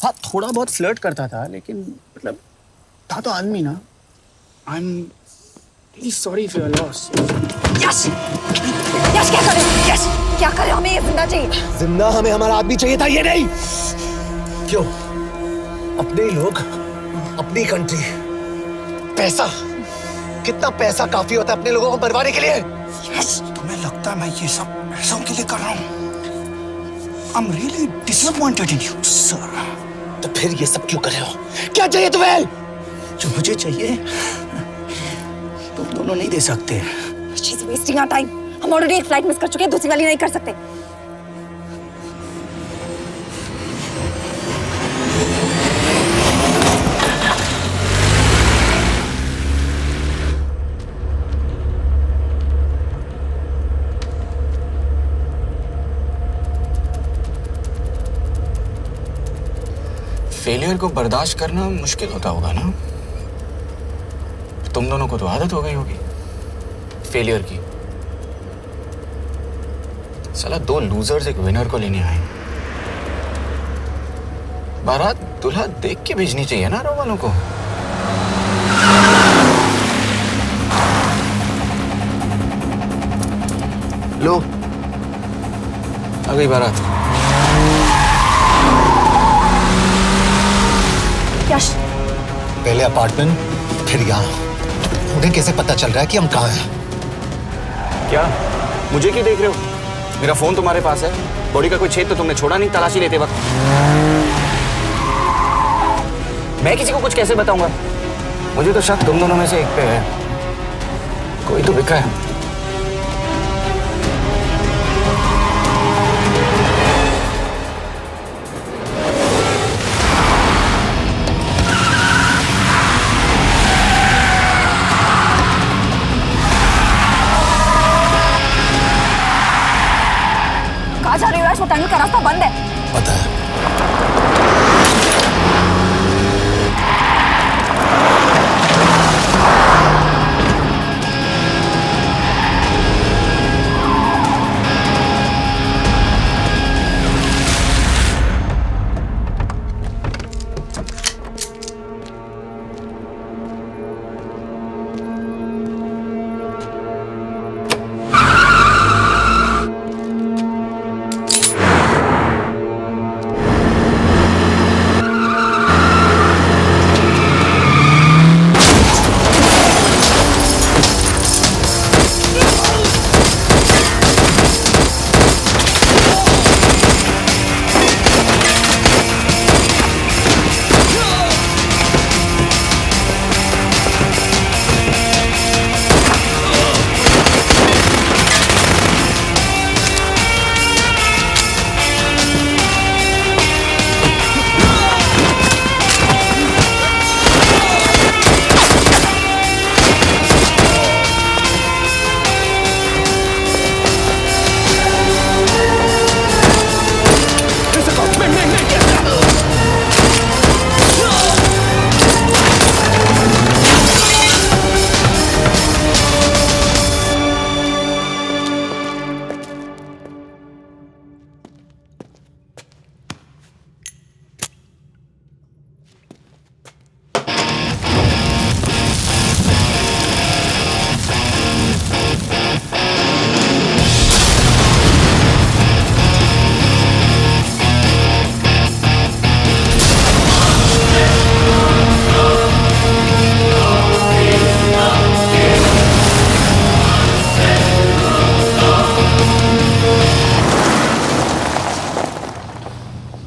हाँ, थोड़ा बहुत फ्लर्ट करता था, लेकिन मतलब था तो आदमी ना। I am really sorry for your loss. Yash! Yash क्या करे? यश क्या करे? हमें ये जिंदा चाहिए। जिंदा हमें हमारा आदमी चाहिए था, ये नहीं। क्यों? अपने ही लोग, अपनी कंट्री, पैसा। कितना पैसा काफी होता है अपने लोगों को मरवाने के लिए? यस, तुम्हें लगता है मैं ये सब पैसों के लिए कर रहा हूँ? I'm really disappointed in you, sir. तो फिर ये सब क्यों कर रहे हो? क्या चाहिए तुम्हें? जो मुझे चाहिए तुम दोनों नहीं दे सकते। She's wasting our time. हम ऑलरेडी एक फ्लाइट मिस कर चुके हैं, दूसरी वाली नहीं कर सकते। फेलियर को बर्दाश्त करना मुश्किल होता होगा ना? तुम दोनों को तो आदत हो गई होगी फेलियर की। साला 2 लूजर्स एक विनर को लेने आए। बारात दूल्हा देख के भेजनी चाहिए ना रो वालों को। लो, आ गई बारात। पहले अपार्टमेंट, फिर यहाँ। उन्हें कैसे पता चल रहा है कि हम कहाँ हैं? क्या मुझे क्यों देख रहे हो? मेरा फोन तुम्हारे पास है, बॉडी का कोई छेद तो तुमने छोड़ा नहीं तलाशी लेते वक्त। मैं किसी को कुछ कैसे बताऊंगा? मुझे तो शक तुम दोनों में से एक पे है, कोई तो बिका है। कहाँ जा रही हो? वो टनल का रास्ता बंद है। पता है।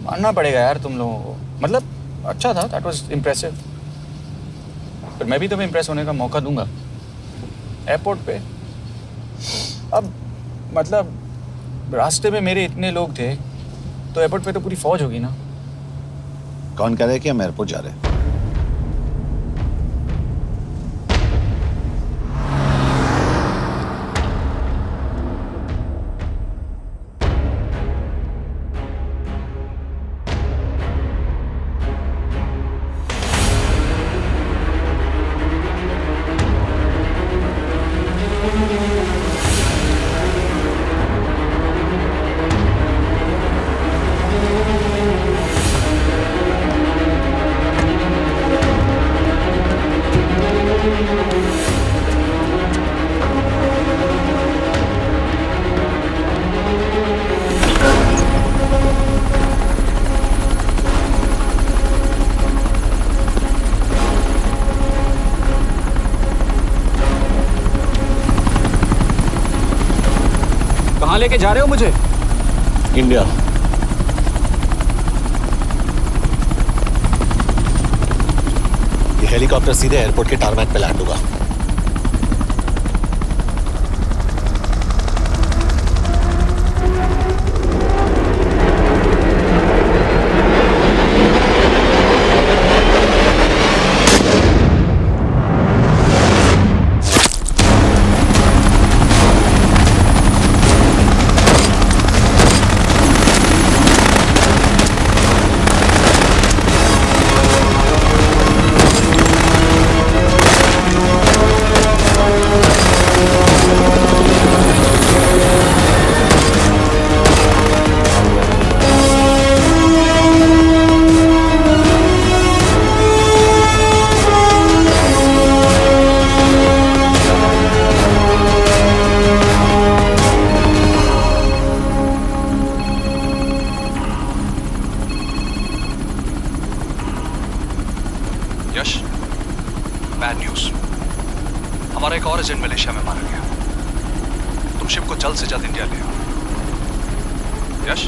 मानना पड़ेगा यार तुम लोगों को, मतलब अच्छा था, दैट वाज इम्प्रेसिव। पर मैं भी तुम्हें इम्प्रेस होने का मौका दूंगा एयरपोर्ट पे। अब मतलब रास्ते में मेरे इतने लोग थे तो एयरपोर्ट पे तो पूरी फौज होगी ना। कौन कह रहा है कि हम एयरपोर्ट जा रहे हैं? कहाँ लेके जा रहे हो मुझे? इंडिया। ये हेलीकॉप्टर सीधे एयरपोर्ट के टारमैक पे लैंड होगा। हमारा एक और एजेंट मलेशिया में मारा गया। तुम शिव को जल्द से जल्द इंडिया ले आओ। यश,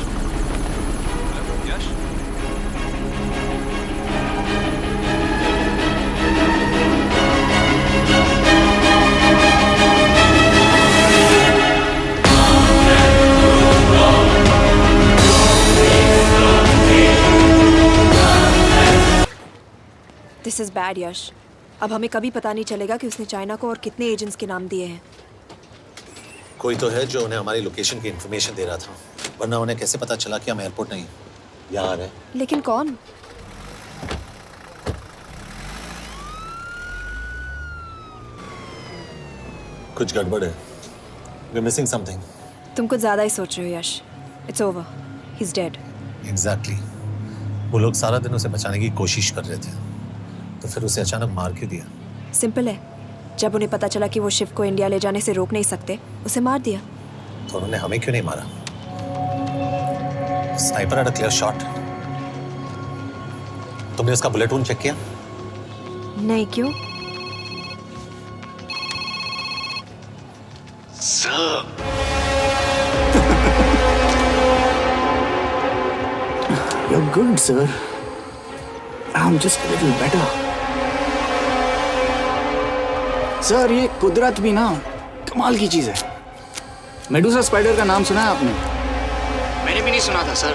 यश, दिस इज बैड यश। अब हमें कभी पता नहीं चलेगा कि उसने चाइना को और कितने एजेंट्स के नाम दिए हैं। कोई तो है जो उन्हें हमारी लोकेशन की इंफॉर्मेशन दे रहा था, वरना उन्हें कैसे पता चला कि हम एयरपोर्ट नहीं यहाँ आ रहे हैं? लेकिन कौन? कुछ गड़बड़ है। We're missing something. तुम कुछ ज्यादा ही सोच रहे हो Yash. It's over, he is dead. Exactly. वो लोग सारा दिन उसे बचाने की कोशिश कर रहे थे, तो फिर उसे अचानक मार क्यों दिया? सिंपल है, जब उन्हें पता चला कि वो शिव को इंडिया ले जाने से रोक नहीं सकते, उसे मार दिया। तो उन्होंने हमें क्यों नहीं मारा? Sniper had a clear shot. तुमने उसका बुलेट वूंड चेक किया? नहीं, क्यों? You're good, sir. I'm just a little better. Sir, ये कुदरत भी ना कमाल की चीज है। मेडुसा स्पाइडर का नाम सुना है आपने? मैंने भी नहीं सुना था सर।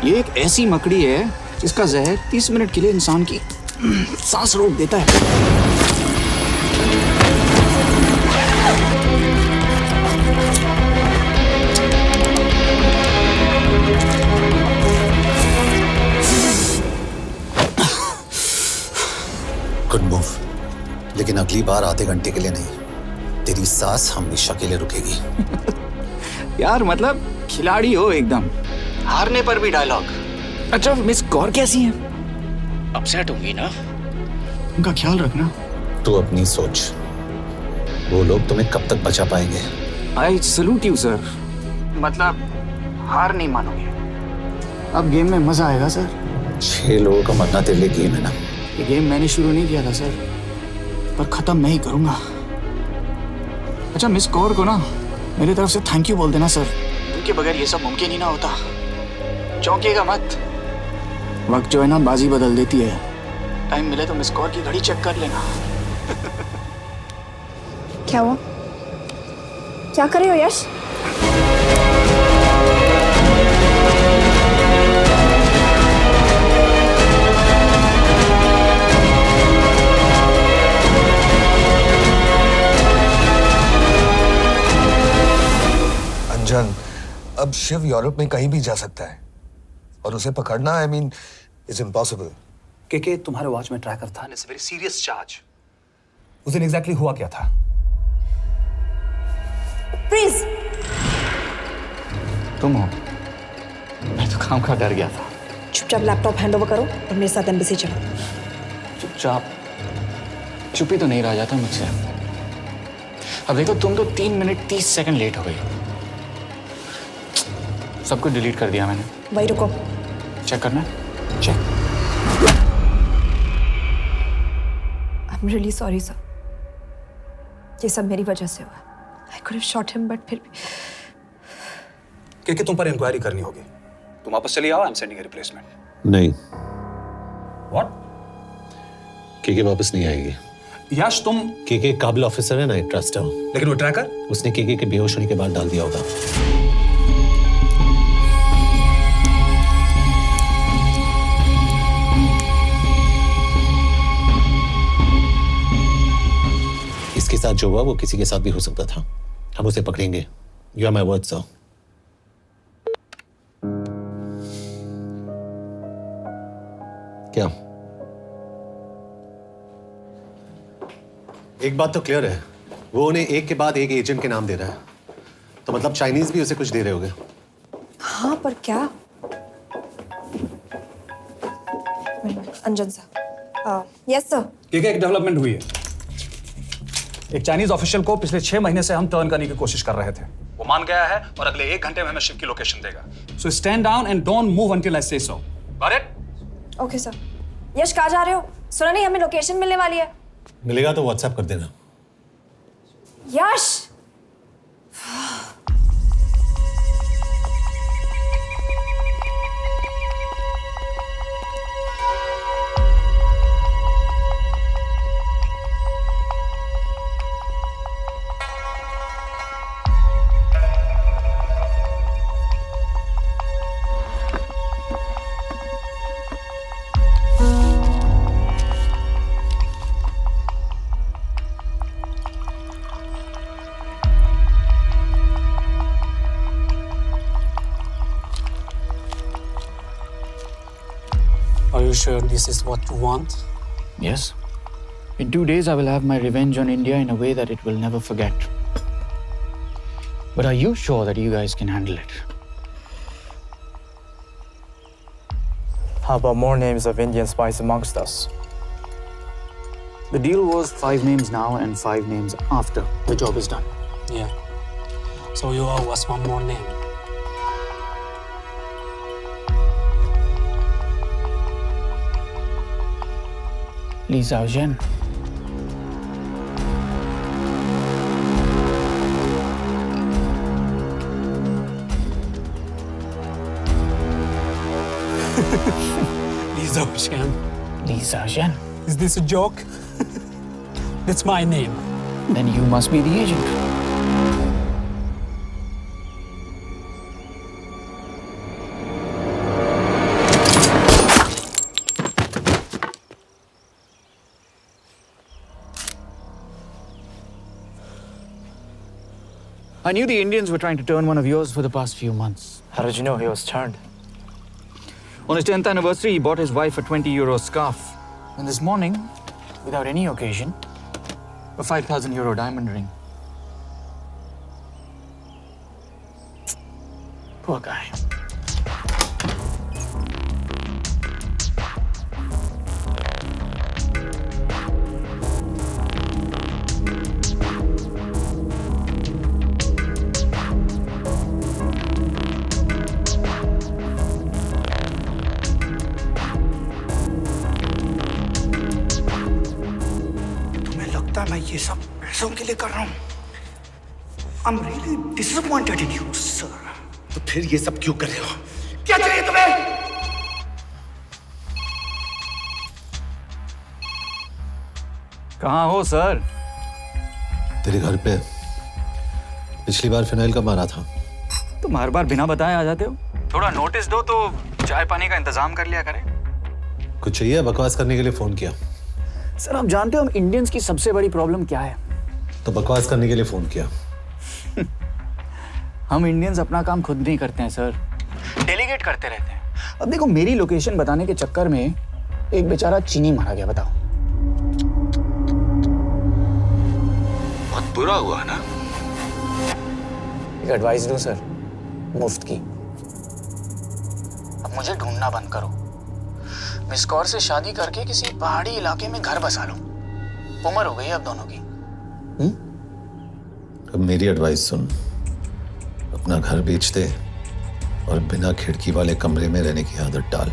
ये एक ऐसी मकड़ी है जिसका जहर 30 मिनट के लिए इंसान की सांस रोक देता है। गुड मूव, लेकिन अगली बार आधे घंटे के लिए नहीं, तेरी सांस हमेशा के लिए रुकेगी। यार मतलब खिलाड़ी हो एकदम, हारने पर भी डायलॉग। अच्छा, मिस कौर कैसी हैं? अपसेट होंगी ना, उनका ख्याल रखना। तू अपनी सोच, वो लोग तुम्हें कब तक बचा पाएंगे? I salute you sir. मतलब हार नहीं मानोगे। अब गेम में मजा आएगा सर। 6 लोगों का मरना तेरे लिए गेम है ना? ये गेम मैंने शुरू नहीं किया था सर, पर खत्म मैं ही करूंगा। अच्छा, मिस कौर को ना मेरी तरफ से थैंक यू बोल देना सर। उनके बगैर ये सब मुमकिन ही ना होता। चौंकिएगा मत, वक्त जो है ना बाजी बदल देती है। टाइम मिले तो मिस कौर की घड़ी चेक कर लेना। क्या हुआ? क्या कर रहे हो यश? अंजन, अब शिव यूरोप में कहीं भी जा सकता है और उसे पकड़ना, आई मीन, इज इम्पॉसिबल। के तुम्हारे वॉच में ट्रैकर था, इट्स वेरी सीरियस चार्ज। उस दिन एग्जैक्टली हुआ क्या था? प्लीज। तुम हो? मैं तो काम का डर गया था। चुपचाप लैपटॉप हैंड ओवर करो और मेरे साथ एम्बेसी चलो। चुपचाप? चुपी तो नहीं रहा जाता मुझसे। अब देखो, तुम तो 3 मिनट 30 सेकंड लेट हो गई। सब कुछ डिलीट कर दिया मैंने। वही रुको, चेक करना? Check. I am really sorry sir, ये सब मेरी वजह से हुआ। I could have shot him, but फिर भी। के तुम पर इंक्वायरी करनी होगी। तुम वापस चली आओ, I am sending a replacement. नहीं। व्हाट? के वापस नहीं आएगी। यश, तुम के काबिल ऑफिसर है ना, ट्रस्ट है। लेकिन वो ट्रैकर? उसने के बेहोश होने के बाद डाल दिया होगा। इसके साथ जो हुआ वो किसी के साथ भी हो सकता था। हम उसे पकड़ेंगे। You are my word sir. क्या? एक बात तो क्लियर है, वो उन्हें एक के बाद एक एजेंट के नाम दे रहा है, तो मतलब चाइनीज भी उसे कुछ दे रहे होंगे। हाँ, पर क्या? अंजन सर। Yes sir. एक डेवलपमेंट हुई है। एक चाइनीज ऑफिशियल को पिछले 6 महीने से हम टर्न करने की कोशिश कर रहे थे। वो मान गया है और अगले 1 घंटे में हमें शिव की लोकेशन देगा। So stand down and don't move until I say so. Got it? Okay sir. Yash, कहाँ जा रहे हो? सुना नहीं, हमें लोकेशन मिलने वाली है। मिलेगा तो व्हाट्सएप कर देना। यश Are you sure this is what you want? Yes. In 2 days, I will have my revenge on India in a way that it will never forget. But are you sure that you guys can handle it? How about more names of Indian spies amongst us? The deal was 5 names now and 5 names after the job is done. Yeah. So you owe us one more name. Li Xiaozhen. Li Xiaozhen. Li Xiaozhen. Is this a joke? That's my name. Then you must be the agent. I knew the Indians were trying to turn one of yours for the past few months. How did you know he was turned? On his 10th anniversary, he bought his wife a 20-euro scarf. And this morning, without any occasion, a 5,000-euro diamond ring. Poor guy. मैं ये सब पैसों के लिए कर रहा हूँ I'm really disappointed in you, sir. तो फिर ये सब क्यों कर रहे हो? क्या चाहिए तुम्हें? कहाँ हो सर? तेरे घर पे पिछली बार फिनाइल कब मारा था? तुम हर बार बिना बताए आ जाते हो। थोड़ा नोटिस दो तो चाय पानी का इंतजाम कर लिया करें। कुछ चाहिए? बकवास करने के लिए फोन किया। सर आप जानते हो हम इंडियंस की सबसे बड़ी प्रॉब्लम क्या है? तो बकवास करने के लिए फोन किया। हम इंडियंस अपना काम खुद नहीं करते हैं सर, डेलीगेट करते रहते हैं। अब देखो मेरी लोकेशन बताने के चक्कर में एक बेचारा चीनी मारा गया, बताओ। बहुत बुरा हुआ ना? एक एडवाइस दूं सर, मुफ्त की। अब मुझे ढूंढना बंद करो। मिस कौर से शादी करके किसी पहाड़ी इलाके में घर बसा लो। उम्र हो गई अब दोनों की। अब मेरी एडवाइस सुन, अपना घर बेच दे और बिना खिड़की वाले कमरे में रहने की आदत डाल।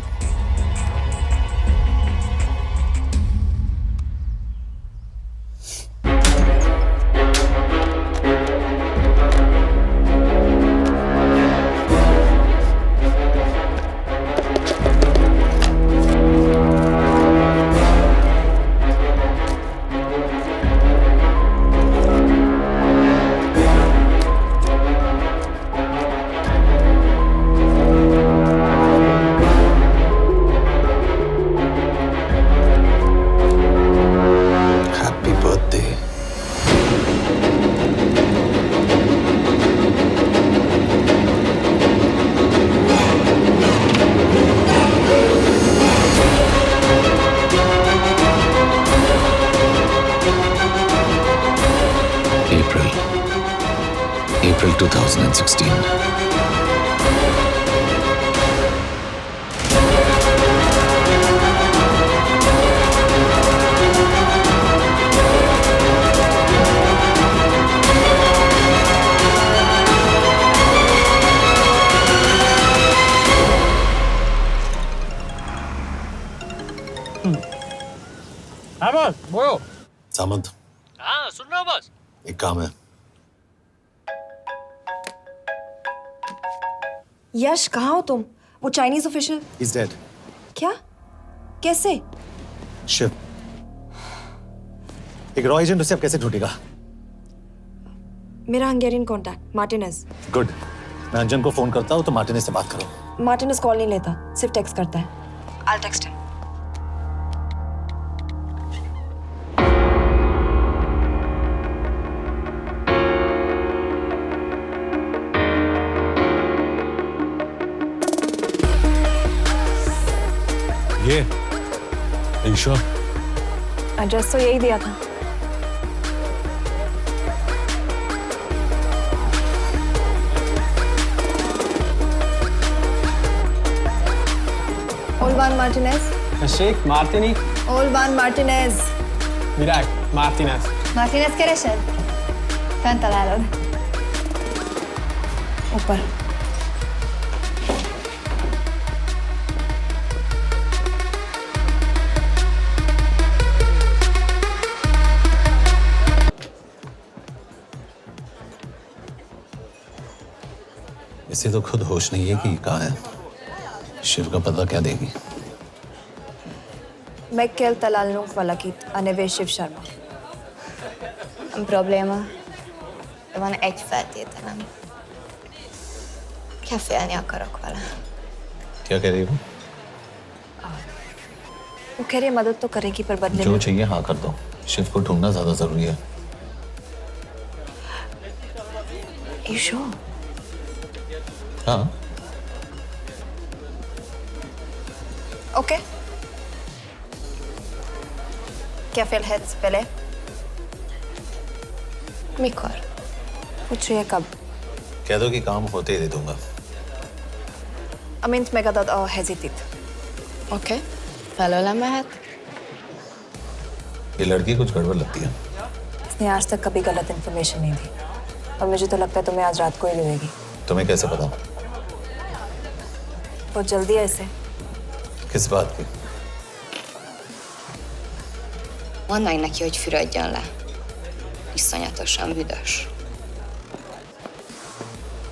April 2016. हाँ बस बोलो। सामंत, हाँ सुन रहा हूँ बस। एक काम है। यश कहाँ हो तुम? वो चाइनीज ऑफिशियल He's dead. क्या? कैसे? शिव, एक रॉ एजेंट उसे अब कैसे ढूंढेगा? मेरा हंगेरियन कॉन्टैक्ट मार्टिनेज। गुड, मैं अंजन को फोन करता हूँ तो मार्टिनेज से बात करो। मार्टिनेज कॉल नहीं लेता, सिर्फ टेक्स्ट करता है। I'll text him. ये sure? एड्रेस तो यही दिया था। Olvan Martinez. Sheikh Martini. Olvan Martinez. Virág Martinez. Martinez keresed? Fent találod. ऊपर। इसे तो खुद होश नहीं है कि कहाँ है। शिव का पता क्या देगी? Mekkel találnunk valakit, a neve Shiv Sharma. Probléma. De van egy feltételem. Kefélni akarok vele. क्या कह रही हो? वो कह रही है मदद तो करेगी पर बदले जो में। चाहिए हाँ कर दो। शिव को ढूंढना ज्यादा जरूरी है। You sure? हाँ। Okay. क्या félhetsz vele? Mikor? पूछ रही है कब? कह दो कि काम होते ही दे दूंगा। Amint megadod a hezitit. Oké. Felőlem mehet? ये लड़की कुछ गड़बड़ लगती है। इसने आज तक कभी गलत इन्फॉर्मेशन नहीं दी और मुझे तो लगता है तुम्हें आज रात को ही मिलेगी। तुम्हें कैसे पता? बहुत जल्दी है इसे। किस बात की? Mondd meg neki, hogy fürödjön le. Iszonyatosan büdös.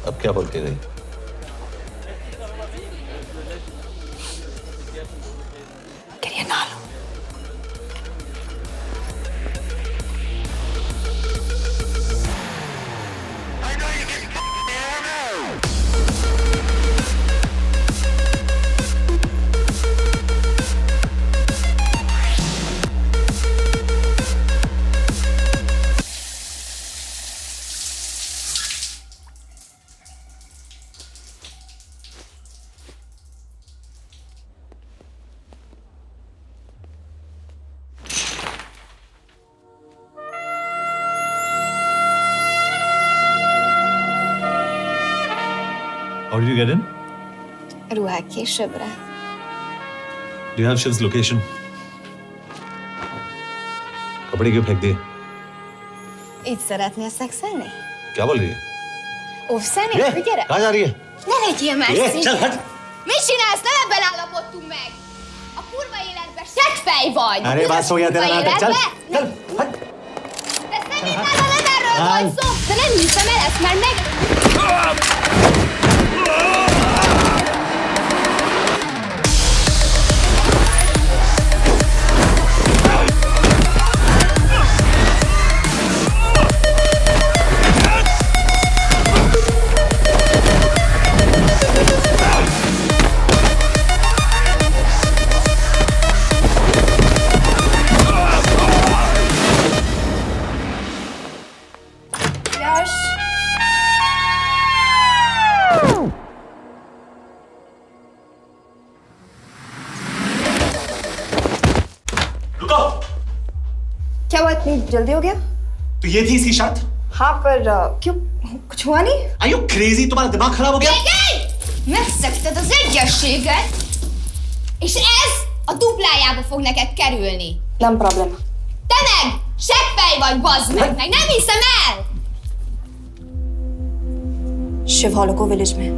अब क्या बोल के गई? करिए ना लो। How did you get in? Ruhák későbbre. Do you have Shiv's location? कपड़े क्यों फेंक दिए? Így szeretnél szexelni? क्या बोल रही है? Óvszeni? ये, Gyere! कहाँ जा रही है? Ne legyél már ये, szín! चल हट! Mit csinálsz? Nem ebben állapodtunk meg! A kurva életben seggfej vagy! अरे बात हो गया तेरा नाटक, चल चल हट। De szerintem nem erről van szó! De nem hiszem el ezt, mert meg... यश! रुको। क्या हुआ इतनी जल्दी हो गया? तो ये थी इसकी शर्त? हाँ पर क्यों कुछ हुआ नहीं? Are you crazy? तुम्हारा दिमाग खराब हो गया? Megszegted az egyességet, és ez a duplájába fog neked kerülni. Nem probléma. Te meg seggfej vagy, bazd meg nem hiszem el! Shiv हॉलोको विलेज में।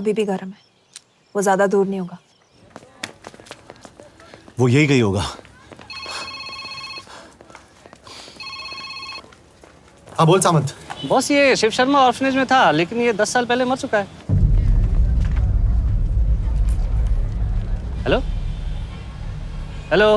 अभी भी गर्म है, वो ज्यादा दूर नहीं होगा। वो यही गई होगा। हाँ बोल सामंत। बॉस ये शिव शर्मा ऑर्फनेज में था, लेकिन ये 10 साल पहले मर चुका है। Hello hello.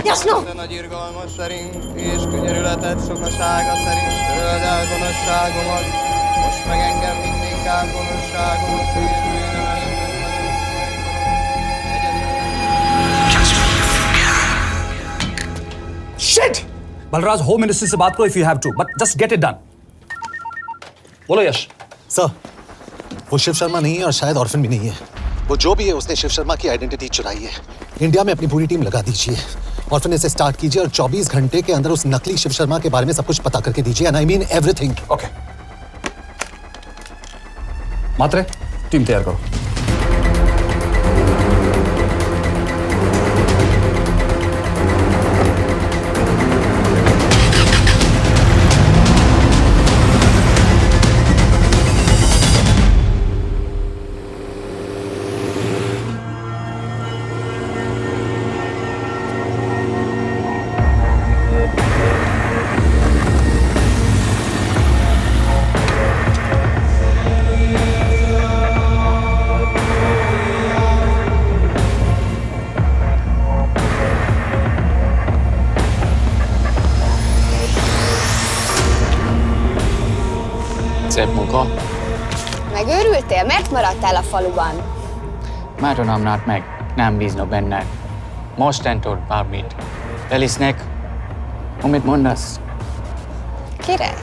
Jasno! Nagy irgalmas szerint és könyörületet sokasága szerint töröld el gonoszságomat, most meg engem mindinkább gonoszságomat Shit! Balraj, home ministry से बात करो if you have to, but just get it done. बोलो यश। सर, वो शिव शर्मा नहीं है और शायद orphan भी नहीं है। वो जो भी है उसने शिव शर्मा की आइडेंटिटी चुराई है। इंडिया में अपनी पूरी टीम लगा दीजिए, ऑर्फनेज से स्टार्ट कीजिए और 24 घंटे के अंदर उस नकली शिव शर्मा के बारे में सब कुछ पता करके दीजिए। And I mean everything. Okay. Mhatre, team तैयार करो। Szép munka. Megőrültél? Miért maradtál a faluban? Már nem nárt meg. Nem bíznak benned. Mostantól bármit. Elisnek. Amit mondasz? Király.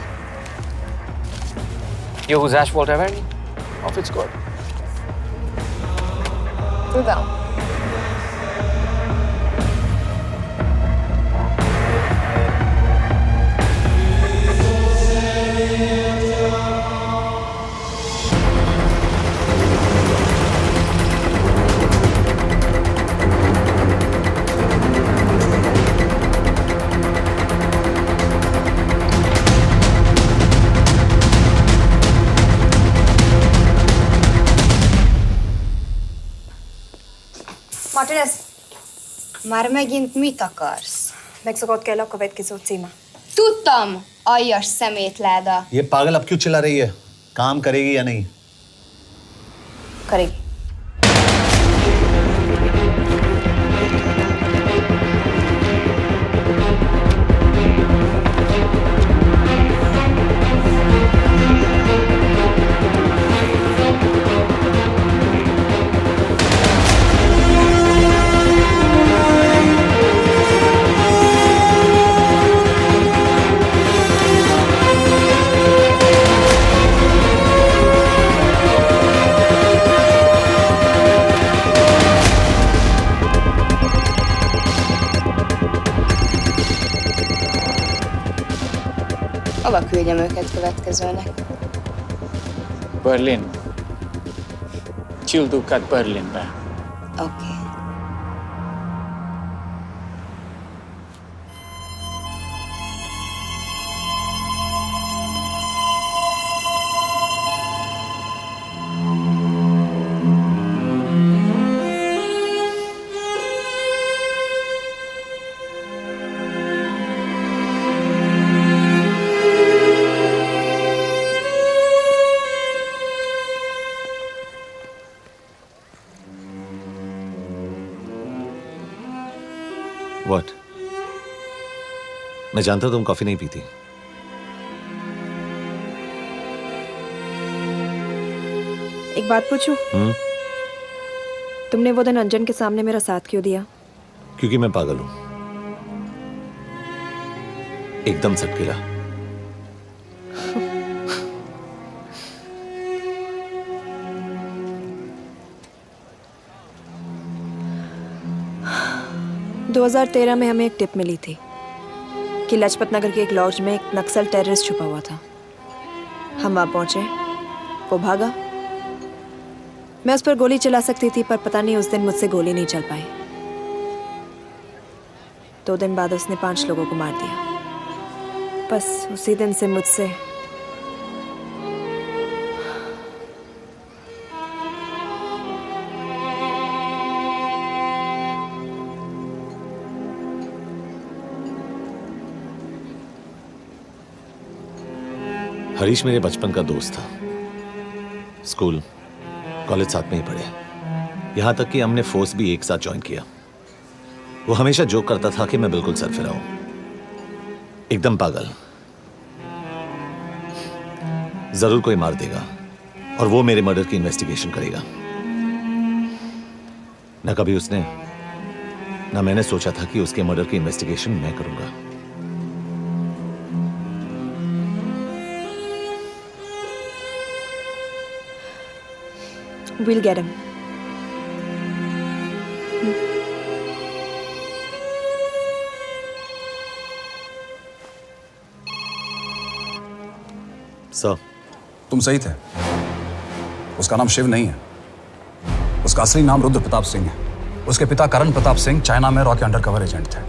Jó húzás volt verni? A fickót? Tudom. Martinez, Már megint mit akarsz? megszokott kell a következő címe. Tudtam, aljas szemétláda. ये पागल अब क्यों चिल्ला रही है? काम करेगी या नहीं? करेगी। Hova küldjem őket következőnek? Berlin. Küldőket Berlinbe. Oké. मैं जानता तुम कॉफी नहीं पीती। एक बात पूछूं? तुमने वो दिन अंजन के सामने मेरा साथ क्यों दिया? क्योंकि मैं पागल हूं, एकदम सटकेला। – 2013 में हमें एक टिप मिली थी कि लाजपत नगर के एक लॉज में एक नक्सल टेररिस्ट छुपा हुआ था। हम वहां पहुंचे, वो भागा। मैं उस पर गोली चला सकती थी, पर पता नहीं उस दिन मुझसे गोली नहीं चल पाई। 2 दिन बाद उसने 5 लोगों को मार दिया। बस उसी दिन से मुझसे हरीश मेरे बचपन का दोस्त था। स्कूल कॉलेज साथ में ही पढ़े, यहां तक कि हमने फोर्स भी एक साथ ज्वाइन किया। वो हमेशा जोक करता था कि मैं बिल्कुल सरफिरा हूं, एकदम पागल। जरूर कोई मार देगा और वो मेरे मर्डर की इन्वेस्टिगेशन करेगा। न कभी उसने न मैंने सोचा था कि उसके मर्डर की इन्वेस्टिगेशन मैं करूंगा। We'll get him. सर, तुम सही थे। उसका नाम शिव नहीं है, उसका असली नाम रुद्र प्रताप सिंह है। उसके पिता करण प्रताप सिंह चाइना में रॉ के अंडरकवर एजेंट थे।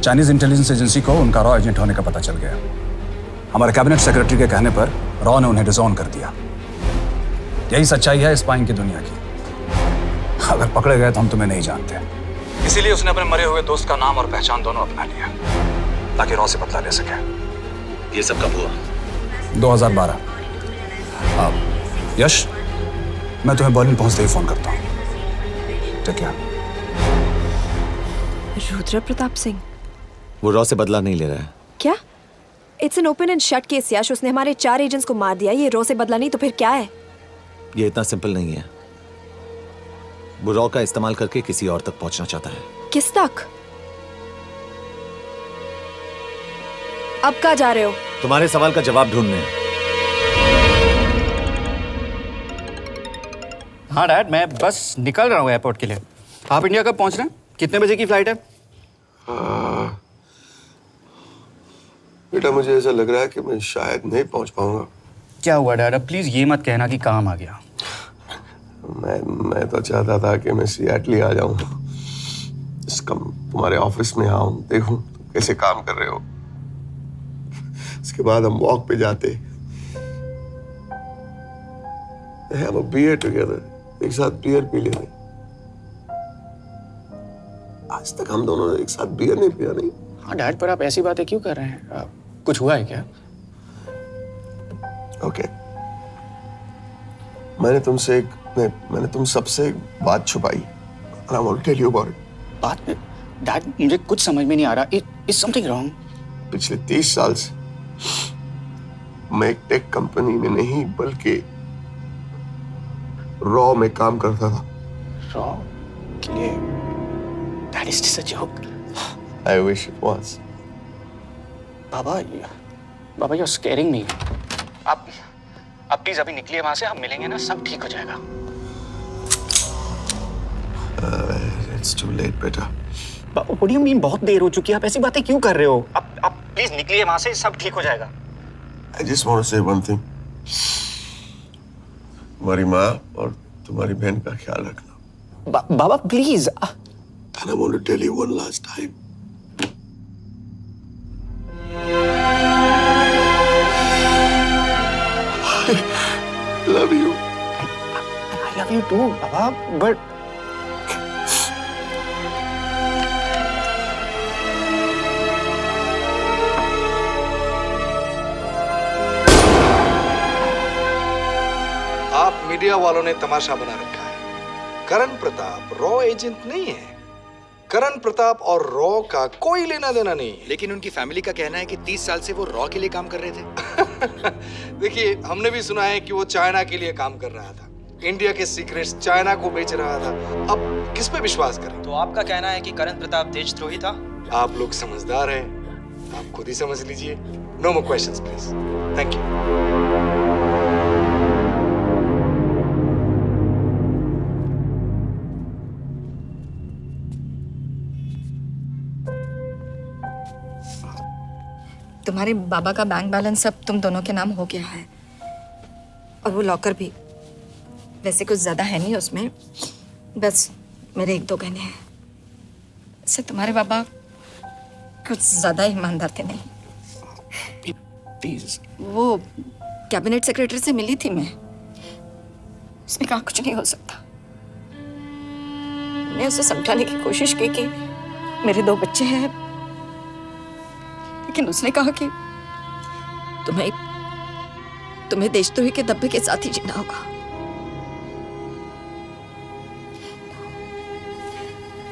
चाइनीज इंटेलिजेंस एजेंसी को उनका रॉ एजेंट होने का पता चल गया। हमारे कैबिनेट सेक्रेटरी के कहने पर रॉ ने उन्हें डिसऑन कर दिया। यही सच्चाई है स्पाइंग की दुनिया की। अगर पकड़े गए तो हम तुम्हें नहीं जानते, इसीलिए उसने अपने मरे हुए दोस्त का नाम और पहचान दोनों अपना लिया ताकि रॉ से बदला ले सके। ये सब कब हुआ? 2012। यश, मैं तुम्हें बर्लिन पहुंचते ही फोन करता हूँ। ठीक है। रुद्र प्रताप सिंह वो रॉ से बदला नहीं ले रहा है। क्या? It's an open and shut case Yash. उसने हमारे 4 एजेंट्स को मार दिया। ये रॉ से बदला नहीं तो फिर क्या है? ये इतना सिंपल नहीं है। वो रॉ का इस्तेमाल करके किसी और तक पहुंचना चाहता है। किस तक? अब कहाँ जा रहे हो? तुम्हारे सवाल का जवाब ढूंढने। हाँ डैड, मैं बस निकल रहा हूँ एयरपोर्ट के लिए। आप इंडिया कब पहुंच रहे हैं? कितने बजे की फ्लाइट है? बेटा, मुझे ऐसा लग रहा है कि मैं शायद नहीं पहुंच पाऊंगा। क्या हुआ डैड? अब प्लीज ये मत कहना कि काम आ गया। मैं तो चाहता था कि मैं सियाटल ही आ जाऊं, तुम्हारे ऑफिस में आऊं, देखूं तुम कैसे काम कर रहे हो। उसके बाद हम वॉक पे जाते, have a beer together, एक साथ बियर पी लेते। आज तक हम दोनों ने एक साथ बियर नहीं पिया। नहीं? हाँ डैड, पर आप ऐसी बातें क्यों कर रहे हैं? कुछ हुआ है क्या? ओके, मैंने तुम सबसे एक बात छुपाई। And I want to tell you about it. बात? डैड, मुझे कुछ समझ में नहीं आ रहा। Is something wrong? पिछले 30 साल से मैं एक टेक कंपनी में नहीं बल्कि रॉ में काम करता था। रॉ के लिए? That is just a joke. I wish it was. Baba, you're scaring me. आप प्लीज अभी निकलिए वहां से, आप मिलेंगे ना, सब ठीक हो जाएगा। It's too late, बेटा। What do you mean बहुत देर हो चुकी है? आप ऐसी बातें क्यों कर रहे हो? आप प्लीज निकलिए वहां से, सब ठीक हो जाएगा। I just want to say one thing. तुम्हारी माँ और तुम्हारी बहन का ख्याल रखना। बाबा please. And I want to tell you one last time. I love you. I love you too, Baba, but आप मीडिया वालों ने तमाशा बना रखा है। करण प्रताप रॉ एजेंट नहीं है। करण प्रताप और रॉ का कोई लेना देना नहीं है। लेकिन उनकी फैमिली का कहना है कि 30 साल से वो रॉ के लिए काम कर रहे थे। देखिए, हमने भी सुना है कि वो चाइना के लिए काम कर रहा था, इंडिया के सीक्रेट्स चाइना को बेच रहा था। अब किस पे विश्वास करें? तो आपका कहना है कि करण प्रताप देशद्रोही था? आप लोग समझदार हैं, आप खुद ही समझ लीजिए। No more questions please. Thank you. तुम्हारे बाबा का बैंक बैलेंस अब तुम दोनों के नाम हो गया है, और वो लॉकर भी। वैसे कुछ ज्यादा है नहीं उसमें, बस मेरे 1-2 गहने हैं। वैसे तुम्हारे बाबा कुछ ज्यादा ईमानदार थे नहीं। प्लीज। वो कैबिनेट सेक्रेटरी से मिली थी मैं, उसने कहा कुछ नहीं हो सकता। मैं उसे समझाने की कोशिश की कि मेरे 2 बच्चे हैं, लेकिन उसने कहा कि तुम्हें देशद्रोही के दब्बे के साथ ही जीना होगा।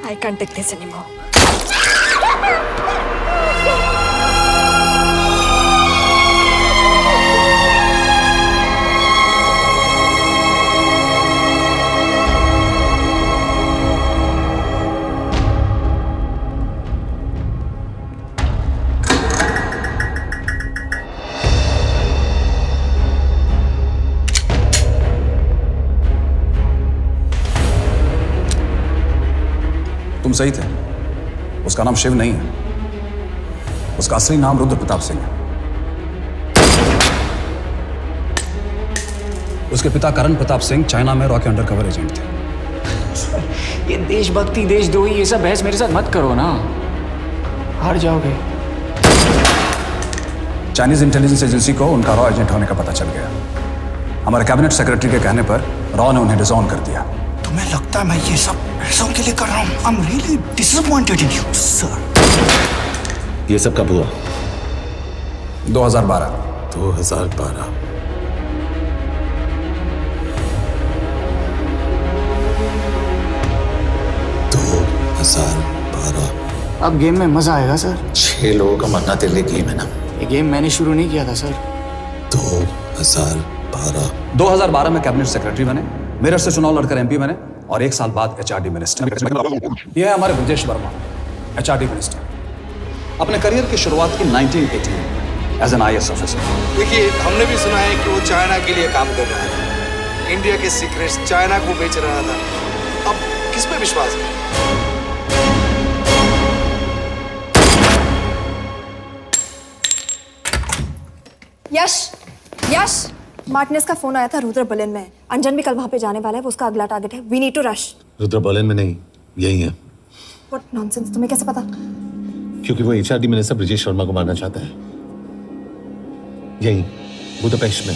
I can't take this anymore. तुम सही थे, उसका नाम शिव नहीं है, उसका असली नाम रुद्र प्रताप सिंह है। उसके पिता करण प्रताप सिंह चाइना में रॉ के अंडरकवर एजेंट थे। ये देशभक्ति देशद्रोही ये सब बहस मेरे साथ मत करो ना, हार जाओगे। चाइनीज इंटेलिजेंस एजेंसी को उनका रॉ एजेंट होने का पता चल गया। हमारे कैबिनेट सेक्रेटरी के कहने पर रॉ ने उन्हें डिसऑन कर दिया। तुम्हें लगता है मैं ये सब पैसों के लिए कर रहा हूँ? I'm really disappointed in you, sir. ये सब कब हुआ? 2012। 2012। अब गेम में मजा आएगा सर। 6 लोगों का मरना तेरे लिए गेम है ना? ये गेम मैंने शुरू नहीं किया था सर। 2012 में कैबिनेट सेक्रेटरी बने, मेरठ से चुनाव लड़कर एमपी बने, और 1 साल बाद एचआरडी मिनिस्टर। यह है हमारे ब्रजेश वर्मा, एचआरडी मिनिस्टर। अपने करियर की शुरुआत की 1980 में एज एन IAS ऑफिसर। देखिए, हमने भी सुना है कि वो चाइना के लिए काम कर रहा था, इंडिया के सीक्रेट्स चाइना को बेच रहा था। अब किस पे विश्वास करें? यश, मार्टिनेस का फोन आया था रुद्र बर्लिन में। अंजन भी कल वहां पे जाने वाला है, वो उसका अगला टारगेट है। We need to rush. Rudra Berlin में नहीं, यही है। व्हाट नॉनसेंस, तुम्हें कैसे पता? क्योंकि वो एचआरडी मिनिस्टर ब्रजेश शर्मा को मारना चाहता है, यही बुदापेस्ट में।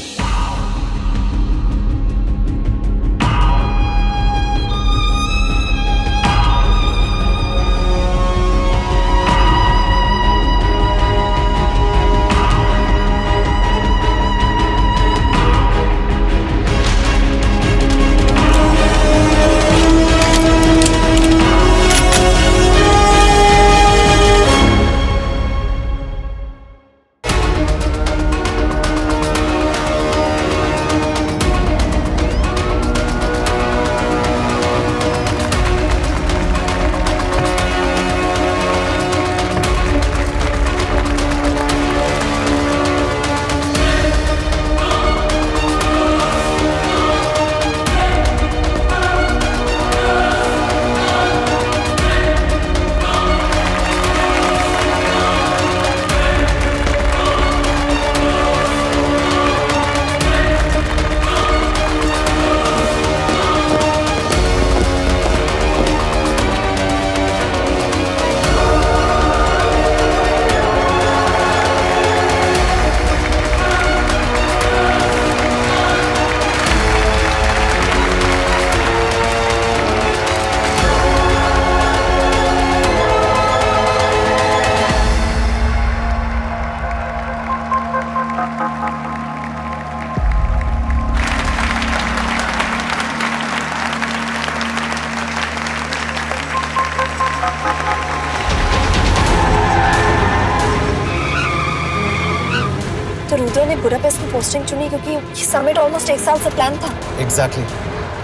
तो रुद्र ने बुडापेस्ट की पोस्टिंग चुनी क्योंकि ये समिट ऑलमोस्ट 1 साल से प्लान था। एग्जैक्टली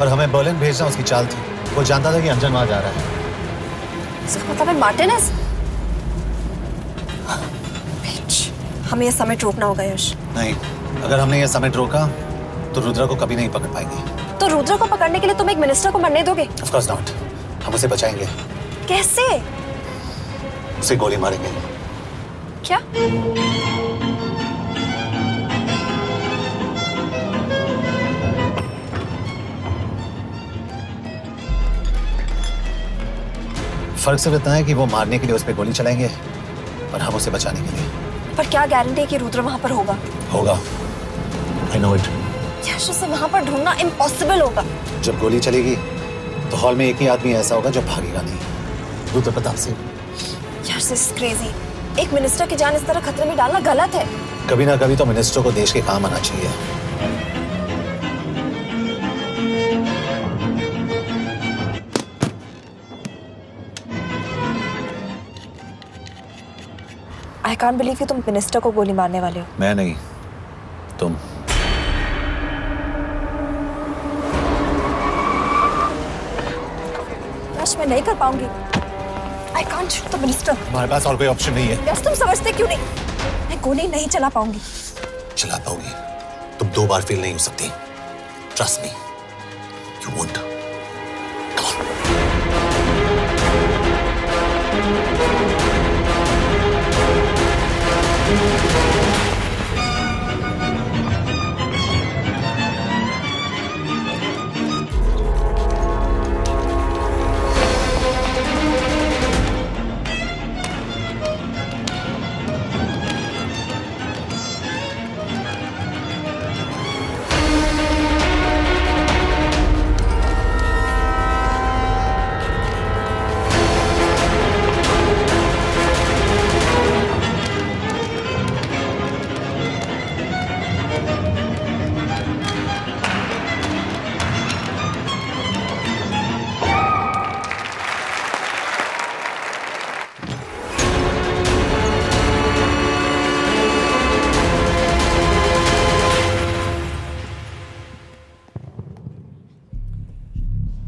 और हमें बर्लिन भेजना उसकी चाल थी। वो जानता था कि अंजन वहां जा रहा है। इसका मतलब है मार्टिनेज। हमें ये समिट रोकना होगा यश। नहीं, अगर हमने ये समिट रोका तो रुद्र को कभी नहीं पकड़ पाएंगे। तो रुद्र को पकड़ने के लिए तुम एक मिनिस्टर को मरने दोगे? Of course not. हम उसे बचाएंगे। कैसे? उसे गोली मारेंगे। क्या? फर्क सिर्फ इतना है कि वो मारने के लिए उस पर गोली चलाएंगे और हम उसे बचाने के लिए। पर क्या गारंटी है कि रुद्र वहां पर होगा? होगा। I know it. यश, उसे वहां पर ढूंढना इम्पॉसिबल होगा। जब गोली चलेगी तो हॉल में एक ही आदमी ऐसा होगा जो भागेगा नहीं। रुद्र प्रताप सिंह। यश, दिस इज क्रेजी। एक मिनिस्टर की जान इस तरह खतरे में डालना गलत है। कभी ना कभी तो मिनिस्टर को देश के काम आना चाहिए। आई कांट बिलीव कि तुम मिनिस्टर को गोली मारने वाले हो। मैं नहीं, तुम। यश, मैं नहीं कर पाऊंगी। I can't shoot the minister. हमारे पास और कोई ऑप्शन नहीं है। यश, तुम समझते क्यों नहीं? मैं गोली नहीं चला पाऊंगी। चला पाओगी। तुम 2 बार फेल नहीं हो सकती। Trust me, you won't.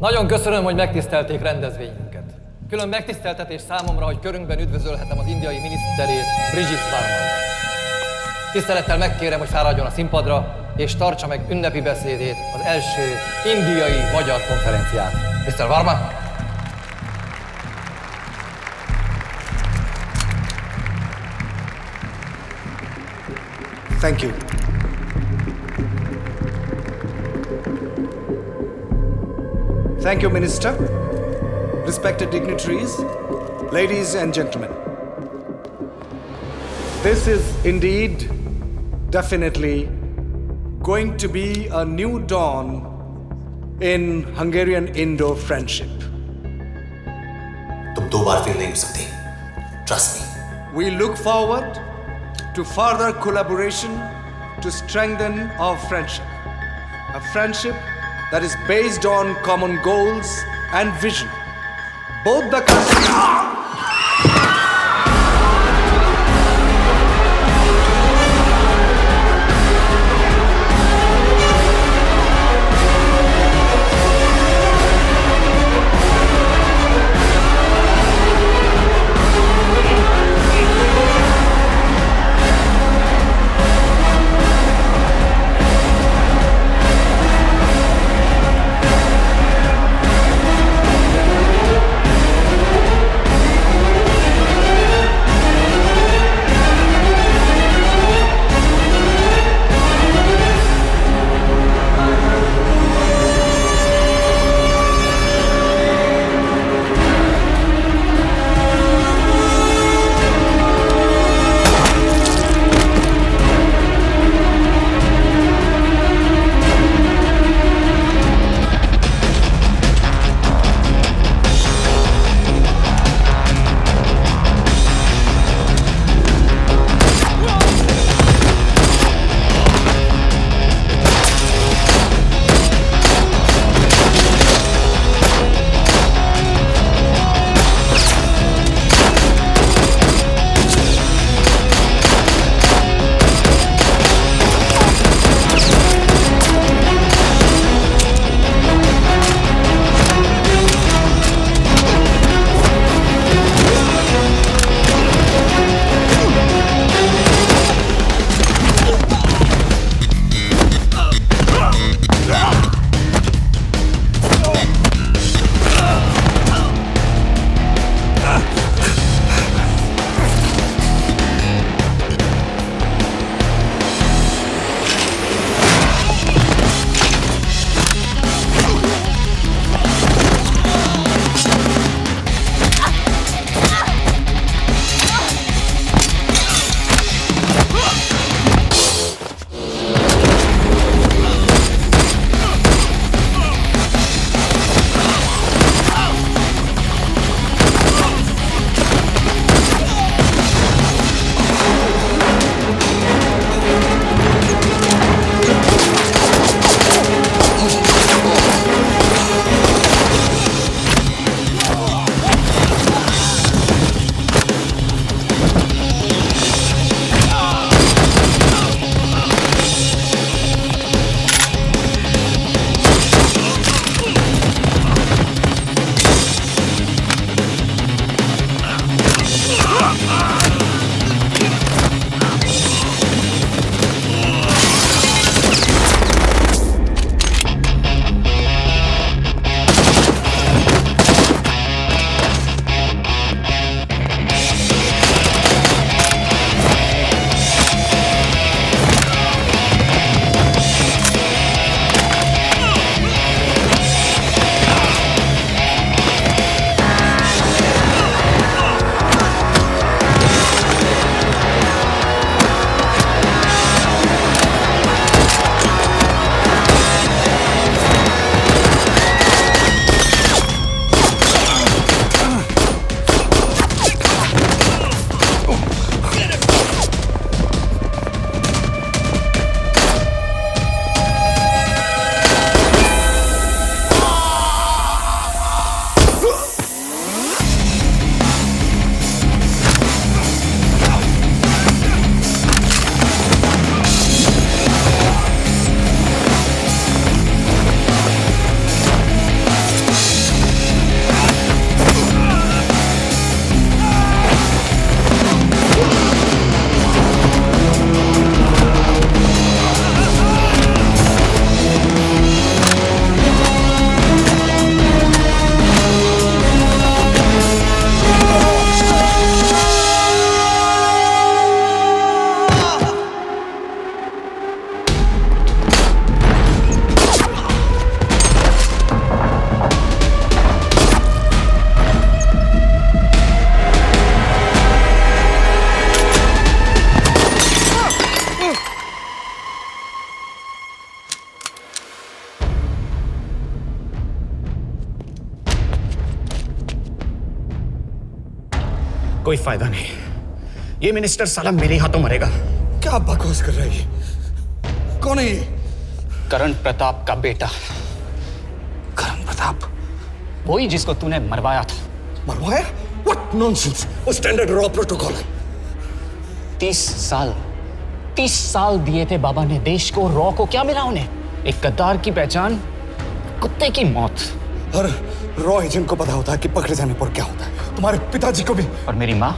Nagyon köszönöm, hogy megtisztelték rendezvényünket. Külön megtiszteltetés számomra, hogy körünkben üdvözölhetem az indiai miniszterét, Brigitte Varman. Tisztelettel megkérem, hogy fáradjon a színpadra, és tartsa meg ünnepi beszédét az első indiai-magyar konferenciát. Mr. Varman! Thank you. Thank you, Minister. Respected dignitaries, ladies and gentlemen. This is indeed, definitely, going to be a new dawn in Hungarian-Indo friendship. तुम 2 बार fail नहीं हो सकती। Trust me. We look forward to further collaboration to strengthen our friendship. A friendship that is based on common goals and vision. Both the countries... कोई फायदा नहीं। ये minister साला मेरे हाथों मरेगा। क्या बकवास कर रही है? कौन है ये? करण प्रताप का बेटा। करण प्रताप? वही जिसको तूने मरवाया था। मरवाया? What nonsense! वो स्टैंडर्ड रॉ प्रोटोकॉल है। 30 साल दिए थे बाबा ने देश को। रॉ को क्या मिला उन्हें? एक गद्दार की पहचान, कुत्ते की मौत। और रॉ एजेंट को पता होता है कि पकड़े जाने पर क्या होता है। तुम्हारे पिताजी को भी। और मेरी माँ?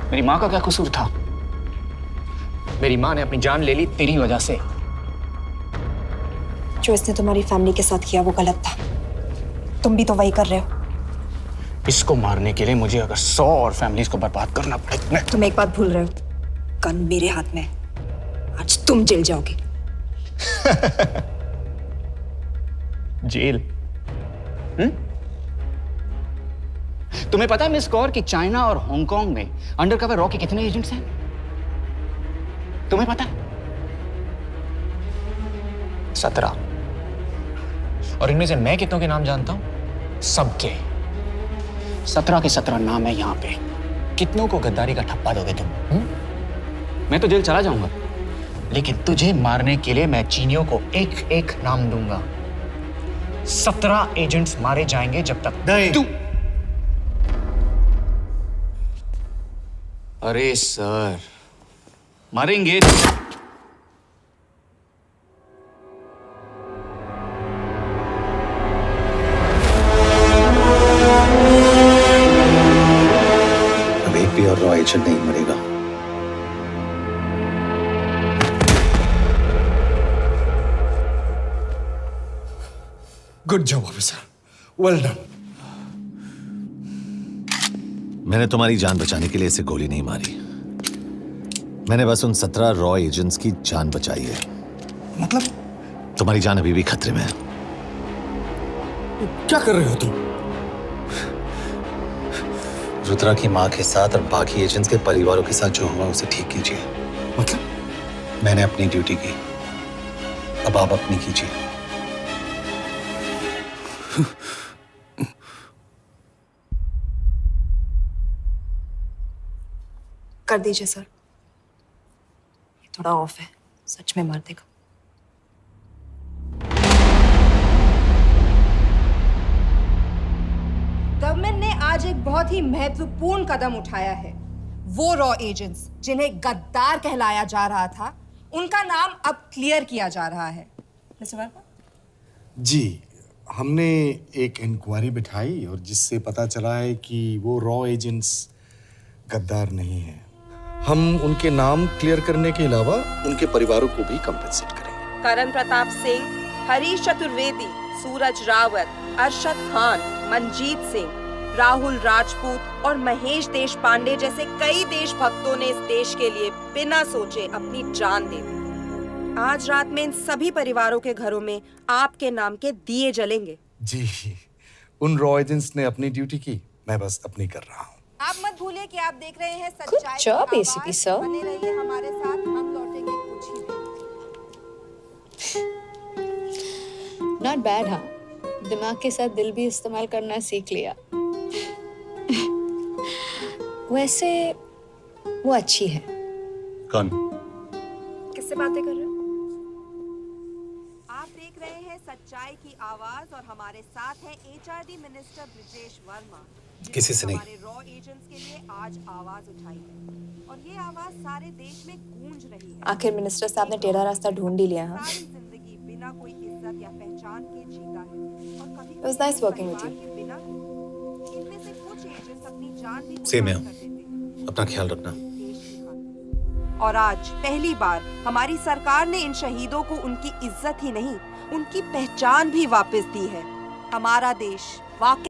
मेरी माँ का क्या कसूर था? मेरी माँ ने अपनी जान ले ली तेरी वजह से। जो इसने तुम्हारी फैमिली के साथ किया वो गलत था। तुम भी तो वही कर रहे हो। इसको मारने के लिए मुझे अगर 100 और फैमिलीज को बर्बाद करना पड़े। तुम एक बात भूल रहे हो, गन मेरे हाथ में। आज तुम जेल जाओगे। जेल? तुम्हें पता है मिस कौर कि चाइना और हांगकांग में अंडरकवर रॉ के कितने एजेंट्स हैं? तुम्हें पता है? 17। और इनमें से मैं कितनों के नाम जानता हूं? सबके। 17 के 17 नाम है यहां पे। कितनों को गद्दारी का ठप्पा दोगे तुम? मैं तो जेल चला जाऊंगा, लेकिन तुझे मारने के लिए मैं चीनियों को एक एक नाम दूंगा। 17 एजेंट्स मारे जाएंगे जब तक नहीं। तू। अरे सर, मारेंगे। अब एक भी और रॉ एजेंट नहीं मरेगा। Good job officer, well done. मैंने तुम्हारी जान बचाने के लिए इसे गोली नहीं मारी। मैंने बस उन 17 रॉ एजेंट्स की जान बचाई है। मतलब? तुम्हारी जान अभी भी खतरे में है। क्या कर रहे हो तुम? रुद्रा की माँ के साथ और बाकी एजेंट्स के परिवारों के साथ जो हुआ उसे ठीक कीजिए। मतलब? मैंने अपनी ड्यूटी की, अब आप अपनी कीजिए। कर दीजिए सर, ये थोड़ा ऑफ है, सच में मार देगा। गवर्नमेंट ने आज एक बहुत ही महत्वपूर्ण कदम उठाया है। वो रॉ एजेंट्स जिन्हें गद्दार कहलाया जा रहा था, उनका नाम अब क्लियर किया जा रहा है। मिस्टर वर्मा? जी, हमने एक इंक्वायरी बिठाई और जिससे पता चला है कि वो रॉ एजेंट्स गद्दार नहीं हैं। हम उनके नाम क्लियर करने के अलावा उनके परिवारों को भी कंपेंसेट करेंगे। करण प्रताप सिंह, हरीश चतुर्वेदी, सूरज रावत, अरशद खान, मनजीत सिंह, राहुल राजपूत और महेश देश पांडे जैसे कई देशभक्तों ने इस देश के लिए बिना सोचे अपनी जान दे दी। आज रात में इन सभी परिवारों के घरों में आपके नाम के दिए जलेंगे। जी, उन रॉ एजेंट्स ने अपनी ड्यूटी की, मैं बस अपनी कर रहा हूँ। आप मत भूलिए कि आप देख रहे हैं सच्चाई job, की ACP आवाज। sir. बने रहिए हमारे साथ, हम लौटेंगे कुछ ही देर। Not bad. हाँ, दिमाग के साथ दिल भी इस्तेमाल करना सीख लिया। वैसे वो अच्छी है। कौन? किससे बातें कर रहे हो? आप देख रहे हैं सच्चाई की आवाज और हमारे साथ है HRD मिनिस्टर ब्रिजेश वर्मा। किसी से नहीं। हमारे रॉ एजेंट्स के लिए आज आवाज उठाई है और ये आवाज सारे देश में गूंज रही है। आखिर मिनिस्टर साहब ने टेढ़ा रास्ता ढूंढ ही लिया। सारी जिंदगी बिना कोई इज्जत या पहचान के जीता है और कभी It was nice working with you. बिना इनमें से कुछ एजेंट्स अपनी जान भी सेम है। कुर्बान कर देते हैं। अपना ख्याल रखना। और आज पहली बार हमारी सरकार ने इन शहीदों को उनकी इज्जत ही नहीं, उनकी पहचान भी वापस दी है। हमारा देश वाकई